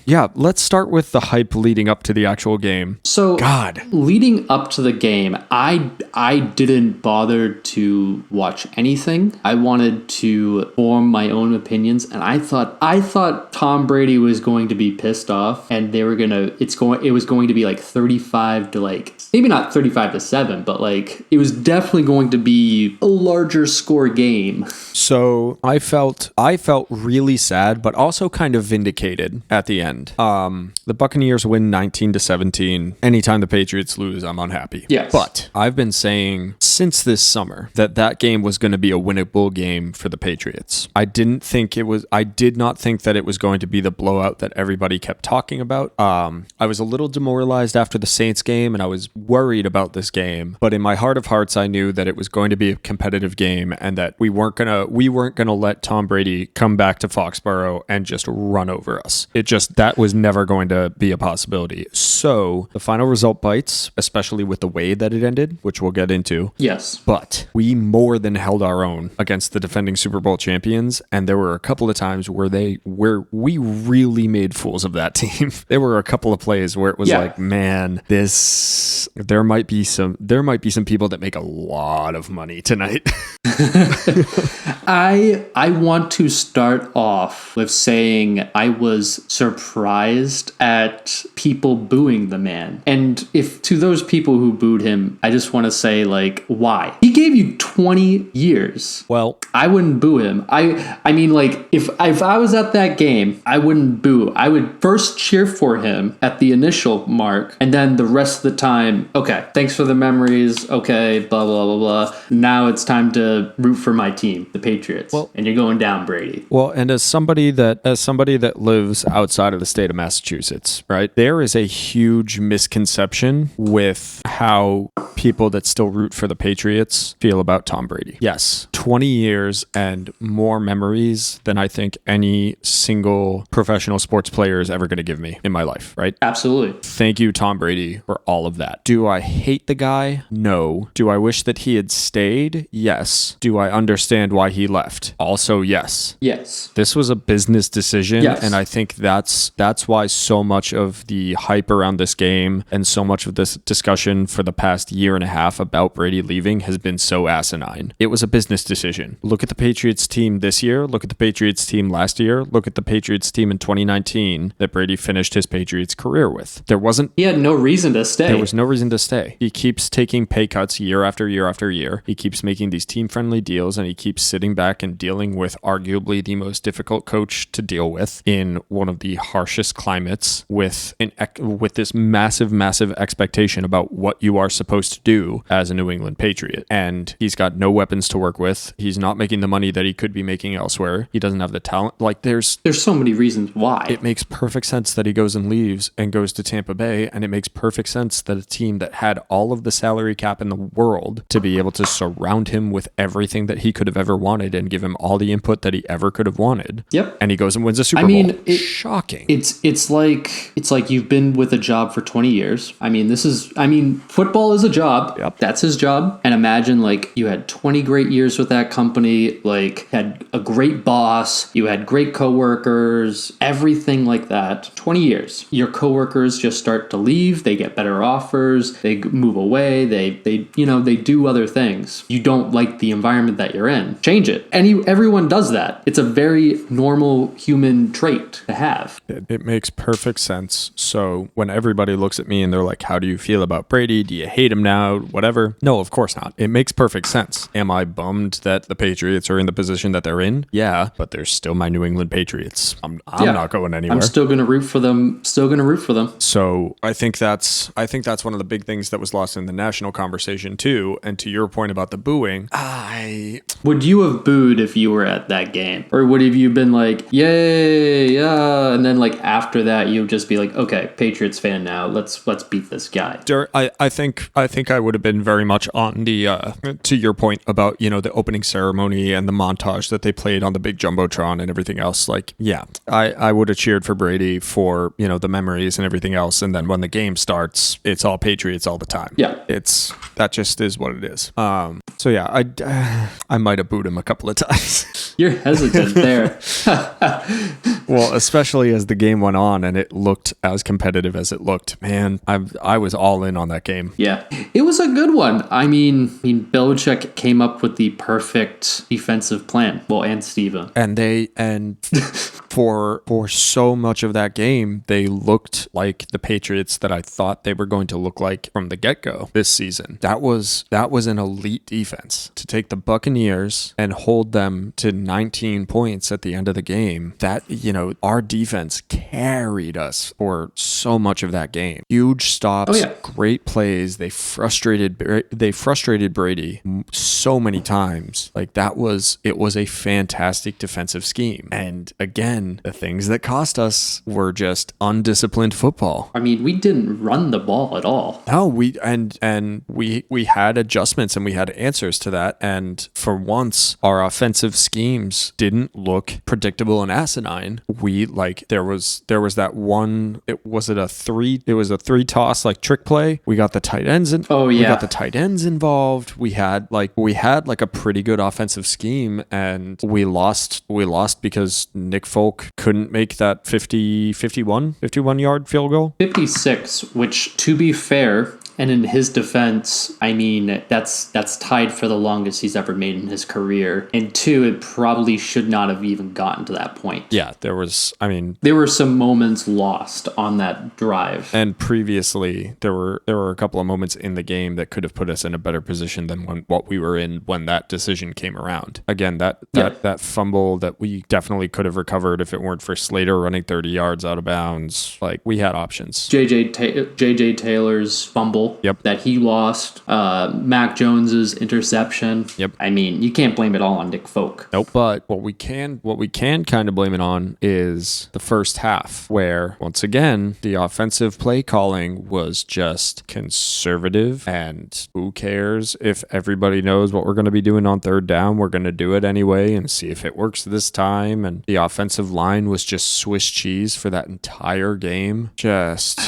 yeah. Let's start with the hype leading up to the actual game. So, God, leading up to the game, I didn't bother to watch anything. I wanted to form my own opinions, and I thought Tom Brady was going to be pissed off, and it was going to be like 35 to like, maybe not 35 to 7, but like it was definitely going to be a larger score game. So I felt really sad, but also kind of vindicated at the end. The Buccaneers win 19-17. Anytime the Patriots lose, I'm unhappy. Yes. But I've been saying since this summer that game was going to be a winnable game for the Patriots. I did not think that it was going to be the blowout that everybody kept talking about. I was a little demoralized after the Saints game, and I was worried about this game. But in my heart of hearts, I knew that it was going to be a competitive game, and that we weren't gonna let Tom Brady come back to Foxborough and just run over us. That was never going to be a possibility. So the final result bites, especially with the way that it ended, which we'll get into. Yes. But we more than held our own against the defending Super Bowl champions, and there were a couple of times where we really made fools of that team. There were a couple of plays where it was like, man, there might be some people that make a lot of money tonight. I want to start off with saying I was surprised at people booing the man. And if to those people who booed him, I just want to say, like, why? He gave you 20 years. Well, I wouldn't boo him. I mean, like, if I was at that game, I wouldn't boo. I would first cheer for him at the initial mark, and then the rest of the time, okay, thanks for the memories, okay, blah, blah, blah, blah. Now it's time to root for my team, the Patriots. Well, and you're going down Brady. Well, and as somebody that lives outside of the state of Massachusetts, right, there is a huge misconception with how people that still root for the Patriots feel about Tom Brady. Yes, 20 years and more memories than I think any single professional sports player is ever going to give me in my life, right? Absolutely. Thank you, Tom Brady, for all of that. Do I hate the guy? No. Do I wish that he had stayed? Yes. Do I understand why he left? Also, yes. Yes. This was a business decision, yes, and I think that's why so much of the hype around this game and so much of this discussion for the past year and a half about Brady leaving has been so asinine. It was a business decision. Look at the Patriots team this year. Look at the Patriots team last year. Look at the Patriots team in 2019 that Brady finished his Patriots career with. He had no reason to stay. There was no reason to stay. He keeps taking pay cuts year after year after year. He keeps making these team-friendly deals, and he keeps sitting back and dealing with arguably the most difficult coach to deal with in one of the harshest climates with with this massive expectation about what you are supposed to do as a New England Patriot. And he's got no weapons to work with. He's not making the money that he could be making elsewhere. He doesn't have the talent. Like there's so many reasons why. It makes perfect sense that he goes and leaves and goes to Tampa Bay, and it makes perfect sense that a team that had all of the salary cap in the world to be able to surround him with everything that he could have ever wanted and give him all the input that he ever could have wanted. Yep. And he goes and wins a Super Bowl. Shocking. It's like you've been with a job for 20 years. Football is a job. Yep. That's his job. And imagine like you had 20 great years with that company, like had a great boss, you had great coworkers, everything like that. 20 years. Your coworkers just start to leave, they get better offers, they move away, they do other things. You don't like the environment that you're in. Change it. Everyone does that. It's a very normal human trait to have. It makes perfect sense. So when everybody looks at me and they're like, how do you feel about Brady? Do you hate him now? Whatever. No, of course not. It makes perfect sense. Am I bummed that the Patriots are in the position that they're in? Yeah, but they're still my New England Patriots. I'm not going anywhere. I'm still going to root for them. So I think that's one of the big things that was lost in the national conversation too. And to your point about the booing, would you have booed if you were at that game? Or would have you been like, yay, yeah, and then like after that you'd just be like, okay, Patriots fan now, let's beat this guy? I think I would have been very much on the to your point about, the opening ceremony and the montage that they played on the big Jumbotron and everything else. Like, yeah, I would have cheered for Brady for, the memories and everything else. And then when the game starts, it's all Patriots all the time. Yeah. That just is what it is. So yeah, I might have booed him a couple of times. You're hesitant there. Well, especially as the game went on and it looked as competitive as it looked. Man, I was all in on that game. Yeah, it was a good one. I mean, Belichick came up with the perfect defensive plan. Well, and Steven. And for so much of that game, they looked like the Patriots that I thought they were going to look like from the get-go this season. That was an elite defense. To take the Buccaneers and hold them to 19 points at the end of the game, that, our defense carried us for so much of that game. Huge stops, great plays. They frustrated Brady so many times. Like it was a fantastic defensive scheme. And again, the things that cost us were just undisciplined football. I mean, we didn't run the ball at all. No, we had adjustments and we had answers to that. And for once, our offensive schemes didn't look predictable and asinine. There was that one. It was a three toss like trick play. We got the tight ends in. Oh yeah, we got the tight ends involved. We had a pretty good offensive scheme, and we lost because Nick Folk couldn't make that 51 yard field goal. 56, which, to be fair, and in his defense, I mean, that's tied for the longest he's ever made in his career. And two, it probably should not have even gotten to that point. Yeah, there were some moments lost on that drive. And previously, there were a couple of moments in the game that could have put us in a better position than what we were in when that decision came around. Again, that fumble that we definitely could have recovered if it weren't for Slater running 30 yards out of bounds. Like, we had options. JJ Taylor's fumble. Yep. That he lost. Mac Jones's interception. Yep. I mean, you can't blame it all on Nick Folk. Nope. But what we can kind of blame it on is the first half, where once again the offensive play calling was just conservative, and who cares if everybody knows what we're going to be doing on third down? We're going to do it anyway and see if it works this time. And the offensive line was just Swiss cheese for that entire game. Just.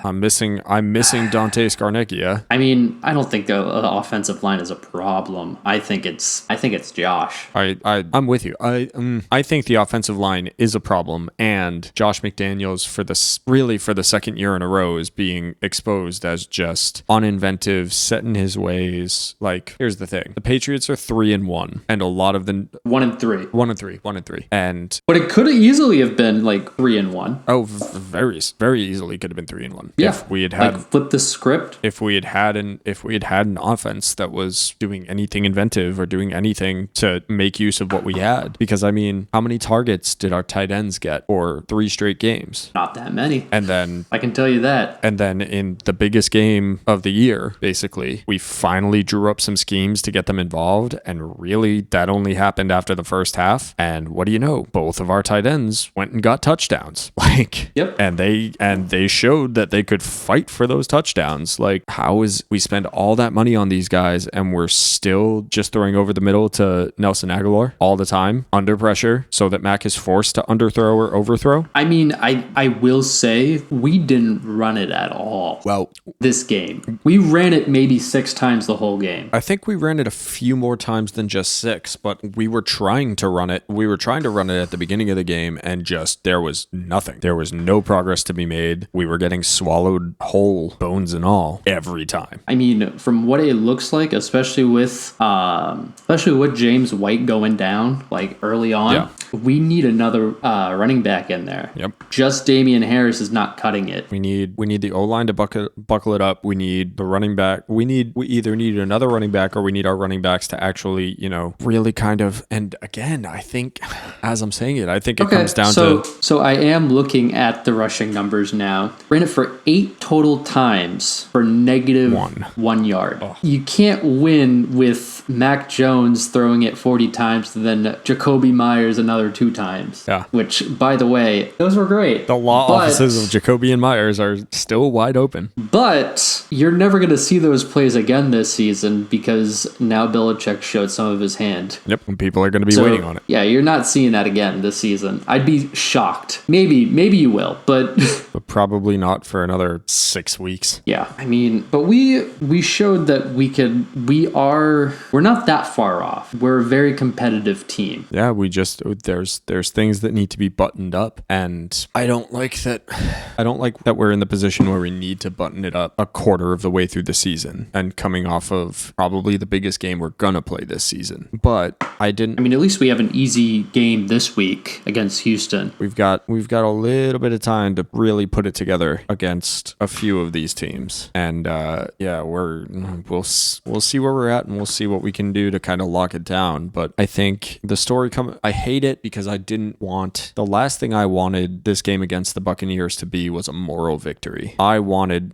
I'm missing Dante Scarnecchia. I mean, I don't think the offensive line is a problem. I think it's Josh. I'm with you. I think the offensive line is a problem, and Josh McDaniels for the second year in a row is being exposed as just uninventive, set in his ways. Like, here's the thing: the Patriots are 3-1, and a lot of the 1-3, 1-3, and but it could easily have been like 3-1. Oh, very very easily could have been 3-1. Yeah. If we had had like flip the script. if we had had an offense that was doing anything inventive or doing anything to make use of what we had. Because I mean, how many targets did our tight ends get for 3 straight games? Not that many. And then I can tell you that. And then in the biggest game of the year, basically, we finally drew up some schemes to get them involved. And really, that only happened after the first half. And what do you know? Both of our tight ends went and got touchdowns. Yep. And they showed that they could fight for those touchdowns. Like, how is we spend all that money on these guys and we're still just throwing over the middle to Nelson Aguilar all the time under pressure so that Mac is forced to underthrow or overthrow? I mean, I will say we didn't run it at all. Well, this game. We ran it maybe 6 times the whole game. I think we ran it a few more times than just 6, but we were trying to run it. We were trying to run it at the beginning of the game and just there was nothing. There was no progress to be made. We were getting swallowed whole, bones and all, every time. I mean, from what it looks like, especially with James White going down like early on, we need another running back in there. Yep. Just Damian Harris is not cutting it. We need the O-line to buckle it up. We need the running back. We either need another running back or we need our running backs to actually, really kind of, and again, I think as I'm saying it, I think it comes down to. So I am looking at the rushing numbers now. Ran it for 8 total times for negative 1 yard. Oh. You can't win with Mac Jones throwing it 40 times and then Jacoby Myers another 2 times. Yeah. Which, by the way, those were great. The law offices of Jacoby and Myers are still wide open. But you're never going to see those plays again this season because now Belichick showed some of his hand. Yep, and people are going to be waiting on it. Yeah, you're not seeing that again this season. I'd be shocked. Maybe you will, but but probably not for another 6 weeks. Yeah, I mean, but we showed that we're not that far off. We're a very competitive team. Yeah, there's things that need to be buttoned up, and I don't like that we're in the position where we need to button it up a quarter of the way through the season and coming off of probably the biggest game we're gonna play this season. But I mean, at least we have an easy game this week against Houston. We've got a little bit of time to really put it together against a few of these teams, and we'll see where we're at, and we'll see what we can do to kind of lock it down. But I think the story I hate it because the last thing I wanted this game against the Buccaneers to be was a moral victory. I wanted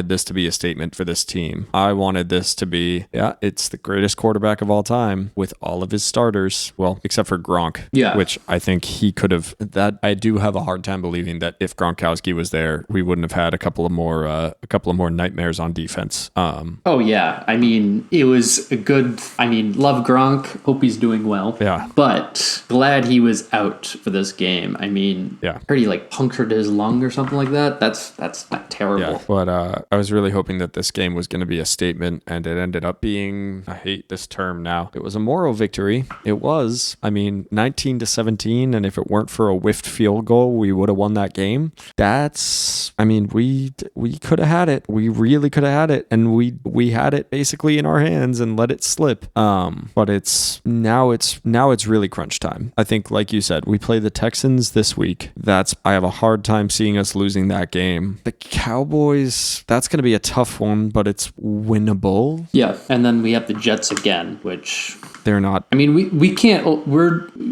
this to be a statement for this team. I wanted this to be, it's the greatest quarterback of all time with all of his starters. Well, except for Gronk. Yeah. Which I think he could have, that I do have a hard time believing that if Gronkowski was there, we wouldn't have had a couple of more nightmares on defense. Oh yeah. I mean, it was love Gronk. Hope he's doing well. Yeah. But glad he was out for this game. I mean, heard he punctured his lung or something like that. That's not terrible. Yeah. But I was really hoping that this game was going to be a statement, and it ended up being, I hate this term now, it was a moral victory. It was, 19-17, and if it weren't for a whiffed field goal, we would have won that game. We could have had it. We really could have had it, and we had it basically in our hands and let it slip. But it's really crunch time. I think, like you said, we play the Texans this week. I have a hard time seeing us losing that game. The Cowboys, that's going to be a tough one, but it's winnable. Yeah, and then we have the Jets again, which they're not. We can't.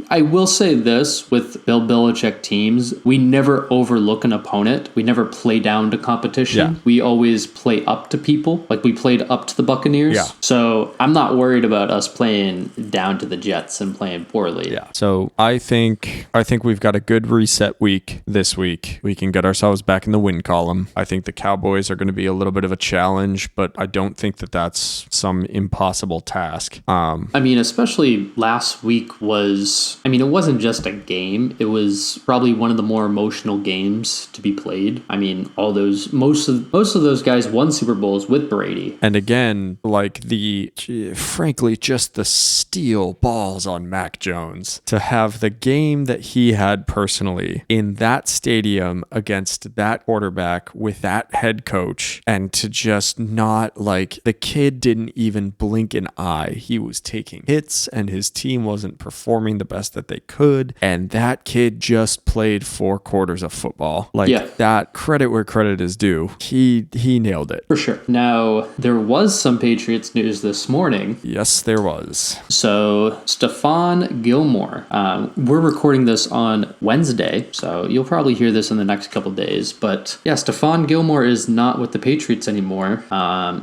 I will say this with Bill Belichick teams: we never overlook an opponent. We never play down to competition. Yeah. We always play up to people. Like we played up to the Buccaneers. Yeah. So I'm not worried about us playing down to the Jets and playing poorly. Yeah. So I think we've got a good reset week this week. We can get ourselves back in the win column. I think the Cowboys are going to be a little bit of a challenge, but I don't think that that's some impossible task. Especially last week it wasn't just a game. It was probably one of the more emotional games to be played. Most of those guys won Super Bowls with Brady. And again, frankly, just the steel balls on Mac Jones to have have the game that he had personally in that stadium against that quarterback with that head coach, and to just not, like, the kid didn't even blink an eye. He was taking hits and his team wasn't performing the best that they could, and that kid just played 4 quarters of football. Like, that, credit where credit is due. He nailed it. For sure. Now, there was some Patriots news this morning. Yes, there was. So, Stephon Gilmore. We're recording this on Wednesday, so you'll probably hear this in the next couple days. But yeah, Stephon Gilmore is not with the Patriots anymore.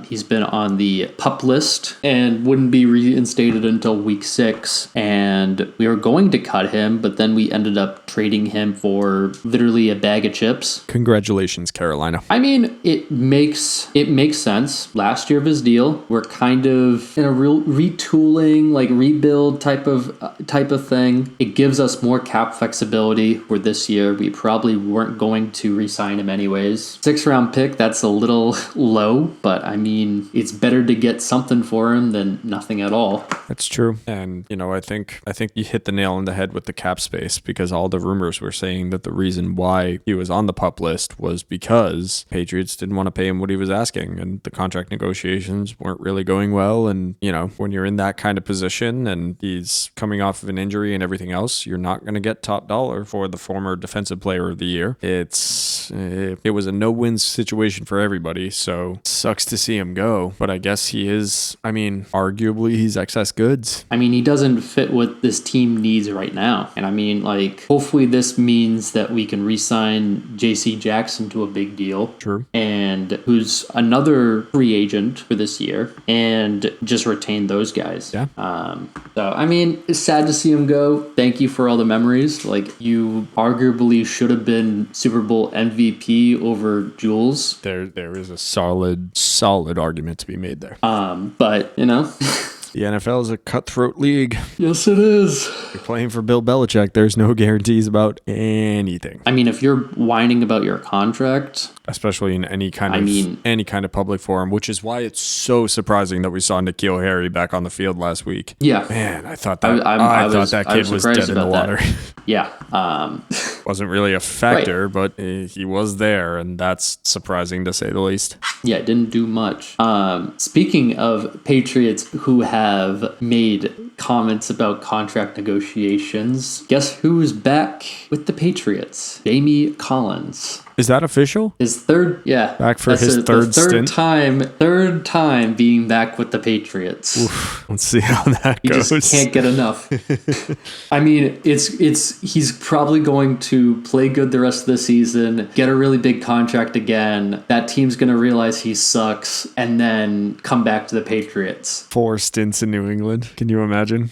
He's been on the PUP list and wouldn't be reinstated until week 6. And we were going to cut him, but then we ended up trading him for literally a bag of chips. Congratulations, Carolina. I mean, it makes sense. Last year of his deal, we're kind of in a real retooling, like rebuild type of thing. It gives us more cap flexibility, where this year we probably weren't going to re-sign him anyways. 6th-round pick, that's a little low, but I mean, it's better to get something for him than nothing at all. That's true. And, you know, I think you hit the nail on the head with the cap space, because all the rumors were saying that the reason why he was on the PUP list was because Patriots didn't want to pay him what he was asking, and the contract negotiations weren't really going well. And, you know, when you're in that kind of position and he's coming off of an injury and everything else, you're not going to get top dollar for the former defensive player of the year. It was a no-win situation for everybody, so sucks to see him go. But I guess he is, I mean, arguably he's excess goods. I mean, he doesn't fit what this team needs right now. And I mean, like, hopefully this means that we can re-sign J.C. Jackson to a big deal. True. And who's another free agent for this year, and just retain those guys. Yeah. So, I mean, it's sad to see him go. Thank you for all the memories. Like, you arguably should have been Super Bowl MVP over Jules. There is a solid argument to be made there. But, you know... The NFL is a cutthroat league. Yes, it is. You're playing for Bill Belichick. There's no guarantees about anything. I mean, if you're whining about your contract, especially in any kind of public forum, which is why it's so surprising that we saw N'Keal Harry back on the field last week. Yeah, man, I thought that kid was dead in the water. Yeah, wasn't really a factor, but he was there, and that's surprising to say the least. Yeah, didn't do much. Speaking of Patriots who have made comments about contract negotiations, guess who's back with the Patriots? Jamie Collins. Is that official? His third, yeah. Back for his third stint? Third time being back with the Patriots. Oof, let's see how that goes. He just can't get enough. I mean, he's probably going to play good the rest of the season, get a really big contract again. That team's going to realize he sucks, and then come back to the Patriots. 4 stints in New England. Can you imagine?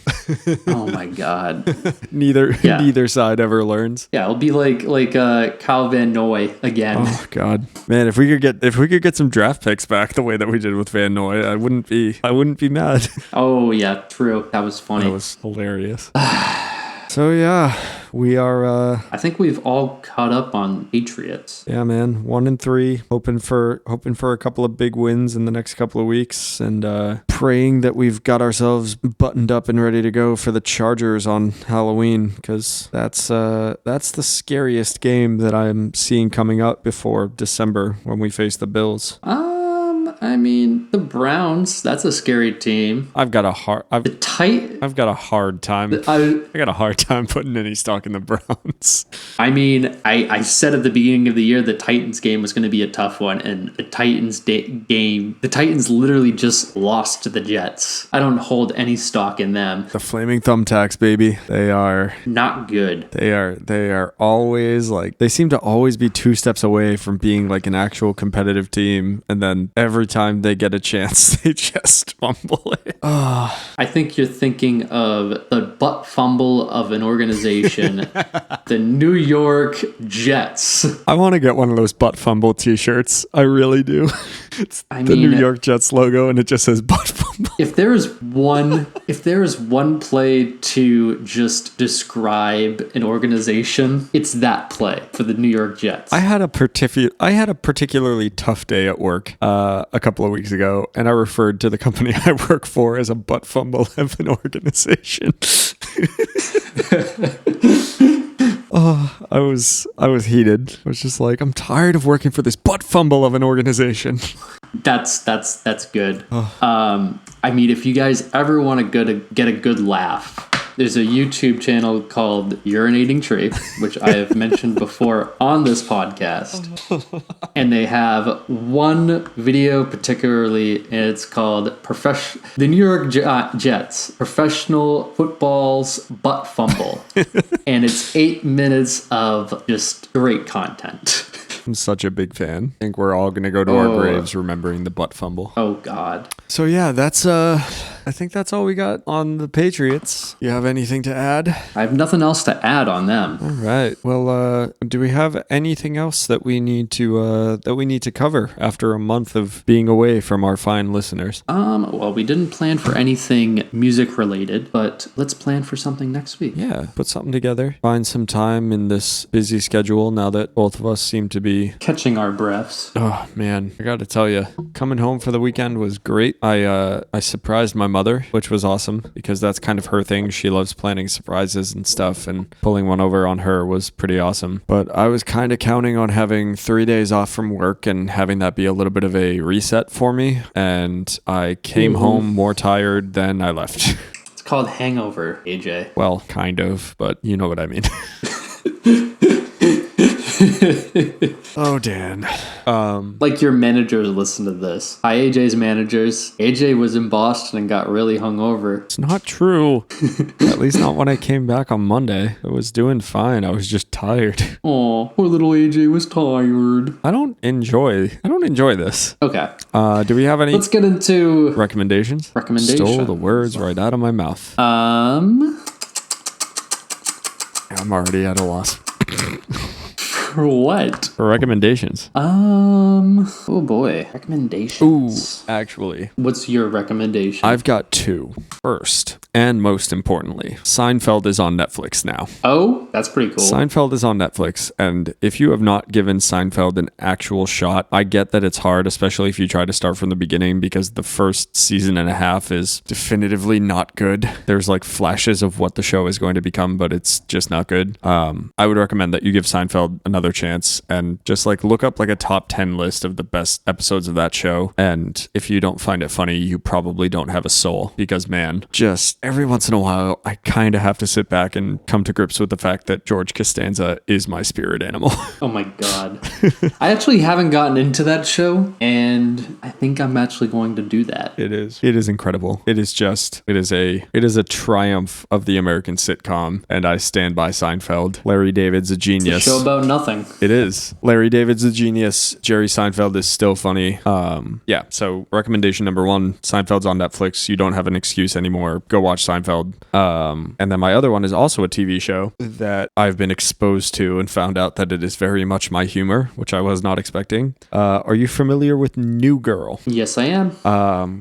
Oh my God. Neither side ever learns. Yeah, it'll be like Kyle Van Noy again. Oh God, man! If we could get some draft picks back the way that we did with Van Noy, I wouldn't be mad. Oh yeah, true. That was funny. That was hilarious. So yeah, we are. I think we've all caught up on Patriots. Yeah, man. 1-3, hoping for a couple of big wins in the next couple of weeks, and praying that we've got ourselves buttoned up and ready to go for the Chargers on Halloween, because that's the scariest game that I'm seeing coming up before December when we face the Bills. I mean, the Browns, that's a scary team. I've got a hard time. I got a hard time putting any stock in the Browns. I mean, I said at the beginning of the year the Titans game was going to be a tough one, and the Titans game, the Titans literally just lost to the Jets. I don't hold any stock in them. The Flaming Thumbtacks, baby. They are not good. They are always like, they seem to always be 2 steps away from being like an actual competitive team, and then every time they get a chance, they just fumble it. I think you're thinking of the butt fumble of an organization, the New York Jets. I want to get one of those butt fumble t-shirts. I really do. It's the New York Jets logo, and it just says butt fumble. If there is one play to just describe an organization, it's that play for the New York Jets. I had a particularly tough day at work a couple of weeks ago, and I referred to the company I work for as a butt fumble of an organization. I was heated. I was just like, I'm tired of working for this butt fumble of an organization. That's good. I mean, if you guys ever want to get a good laugh, there's a YouTube channel called Urinating Tree, which I have mentioned before on this podcast. And they have one video particularly, and it's called the New York Jets Professional Football's Butt Fumble. And it's 8 minutes of just great content. I'm such a big fan. I think we're all going to go to our graves remembering the butt fumble. Oh, God. So, yeah, that's, I think that's all we got on the Patriots. You have anything to add? I have nothing else to add on them. All right. Well, do we have anything else that we need to cover after a month of being away from our fine listeners? Well, we didn't plan for anything music related, but let's plan for something next week. Yeah, put something together. Find some time in this busy schedule now that both of us seem to be catching our breaths. Oh man, I got to tell you, coming home for the weekend was great. I surprised my mother, which was awesome because that's kind of her thing. She loves planning surprises and stuff, and pulling one over on her was pretty awesome. But I was kind of counting on having 3 days off from work and having that be a little bit of a reset for me, and I came home more tired than I left. It's called hangover, AJ. Well, kind of, but you know what I mean. Oh, Dan. Like your managers listen to this. Hi, AJ's managers. AJ was in Boston and got really hungover. It's not true. At least not when I came back on Monday. I was doing fine. I was just tired. Oh, poor little AJ was tired. I don't enjoy this. Okay. Do we have any? Let's get into recommendations. Stole the words right out of my mouth. I'm already at a loss. For what? For recommendations. Oh boy. Recommendations. Ooh, actually. What's your recommendation? I've got two. First, and most importantly, Seinfeld is on Netflix now. Oh, that's pretty cool. Seinfeld is on Netflix, and if you have not given Seinfeld an actual shot, I get that it's hard, especially if you try to start from the beginning, because the first season and a half is definitively not good. There's like flashes of what the show is going to become, but it's just not good. I would recommend that you give Seinfeld another chance and just like look up like a top 10 list of the best episodes of that show. And if you don't find it funny, you probably don't have a soul, because man, just every once in a while, I kind of have to sit back and come to grips with the fact that George Costanza is my spirit animal. Oh my God. I actually haven't gotten into that show, and I think I'm actually going to do that. It is incredible. It is a triumph of the American sitcom, and I stand by Seinfeld. Larry David's a genius. It's a show about nothing. It is. Larry David's a genius. Jerry Seinfeld is still funny. Yeah, so recommendation number one, Seinfeld's on Netflix. You don't have an excuse anymore. Go watch Seinfeld. And then my other one is also a TV show that I've been exposed to and found out that it is very much my humor, which I was not expecting. Are you familiar with New Girl? Yes, I am.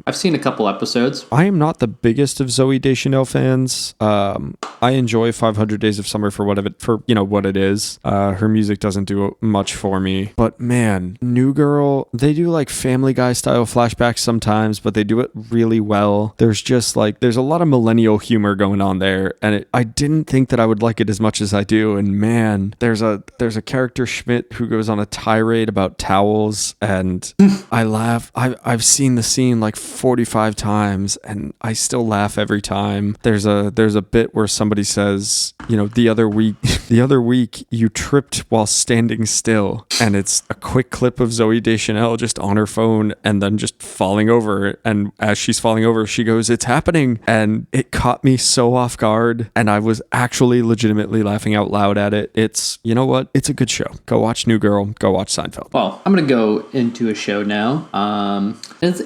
I've seen a couple episodes. I am not the biggest of Zooey Deschanel fans. I enjoy 500 Days of Summer for what it is. Her music doesn't do much for me, but man, New Girl, they do like Family Guy style flashbacks sometimes, but they do it really well. There's a lot of millennial humor going on there, and I didn't think that I would like it as much as I do. And man, there's a character Schmidt who goes on a tirade about towels, and I laugh. I've seen the scene like 45 times, and I still laugh every time. There's a bit where somebody says, the other week you tripped while standing still, and it's a quick clip of Zooey Deschanel just on her phone and then just falling over, and as she's falling over she goes, "It's happening," and it caught me so off guard, and I was actually legitimately laughing out loud at it. It's, you know what, it's a good show. Go watch New Girl, go watch Seinfeld. Well, I'm gonna go into a show now. It's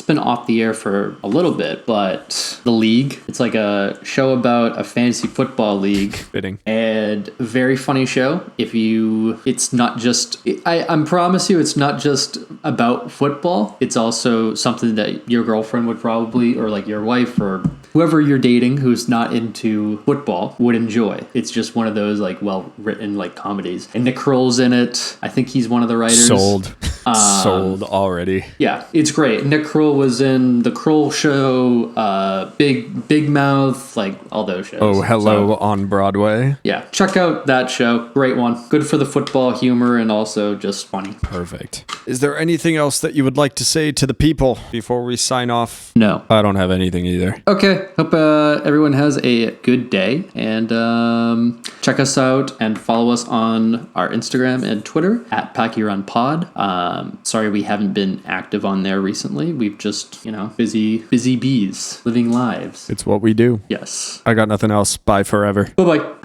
been off the air for a little bit, but The League, it's like a show about a fantasy football league. Fitting. And very funny show. It's not just, I promise you, it's not just about football. It's also something that your girlfriend would probably, or like your wife or whoever you're dating who's not into football would enjoy. It's just one of those like well-written like comedies. And Nick Kroll's in it. I think he's one of the writers. Sold. Sold already. Yeah, it's great. Nick Kroll was in The Kroll Show, Big Mouth, like all those shows. Oh, Hello on Broadway. Yeah, check out that show. Great one. Good for the football humor and also just funny. Perfect. Is there anything else that you would like to say to the people before we sign off? No. I don't have anything either. Okay. Hope everyone has a good day, and check us out and follow us on our Instagram and Twitter at PackyRunPod. Sorry we haven't been active on there recently. We've just, busy bees living lives. It's what we do. Yes. I got nothing else. Bye forever. Bye-bye.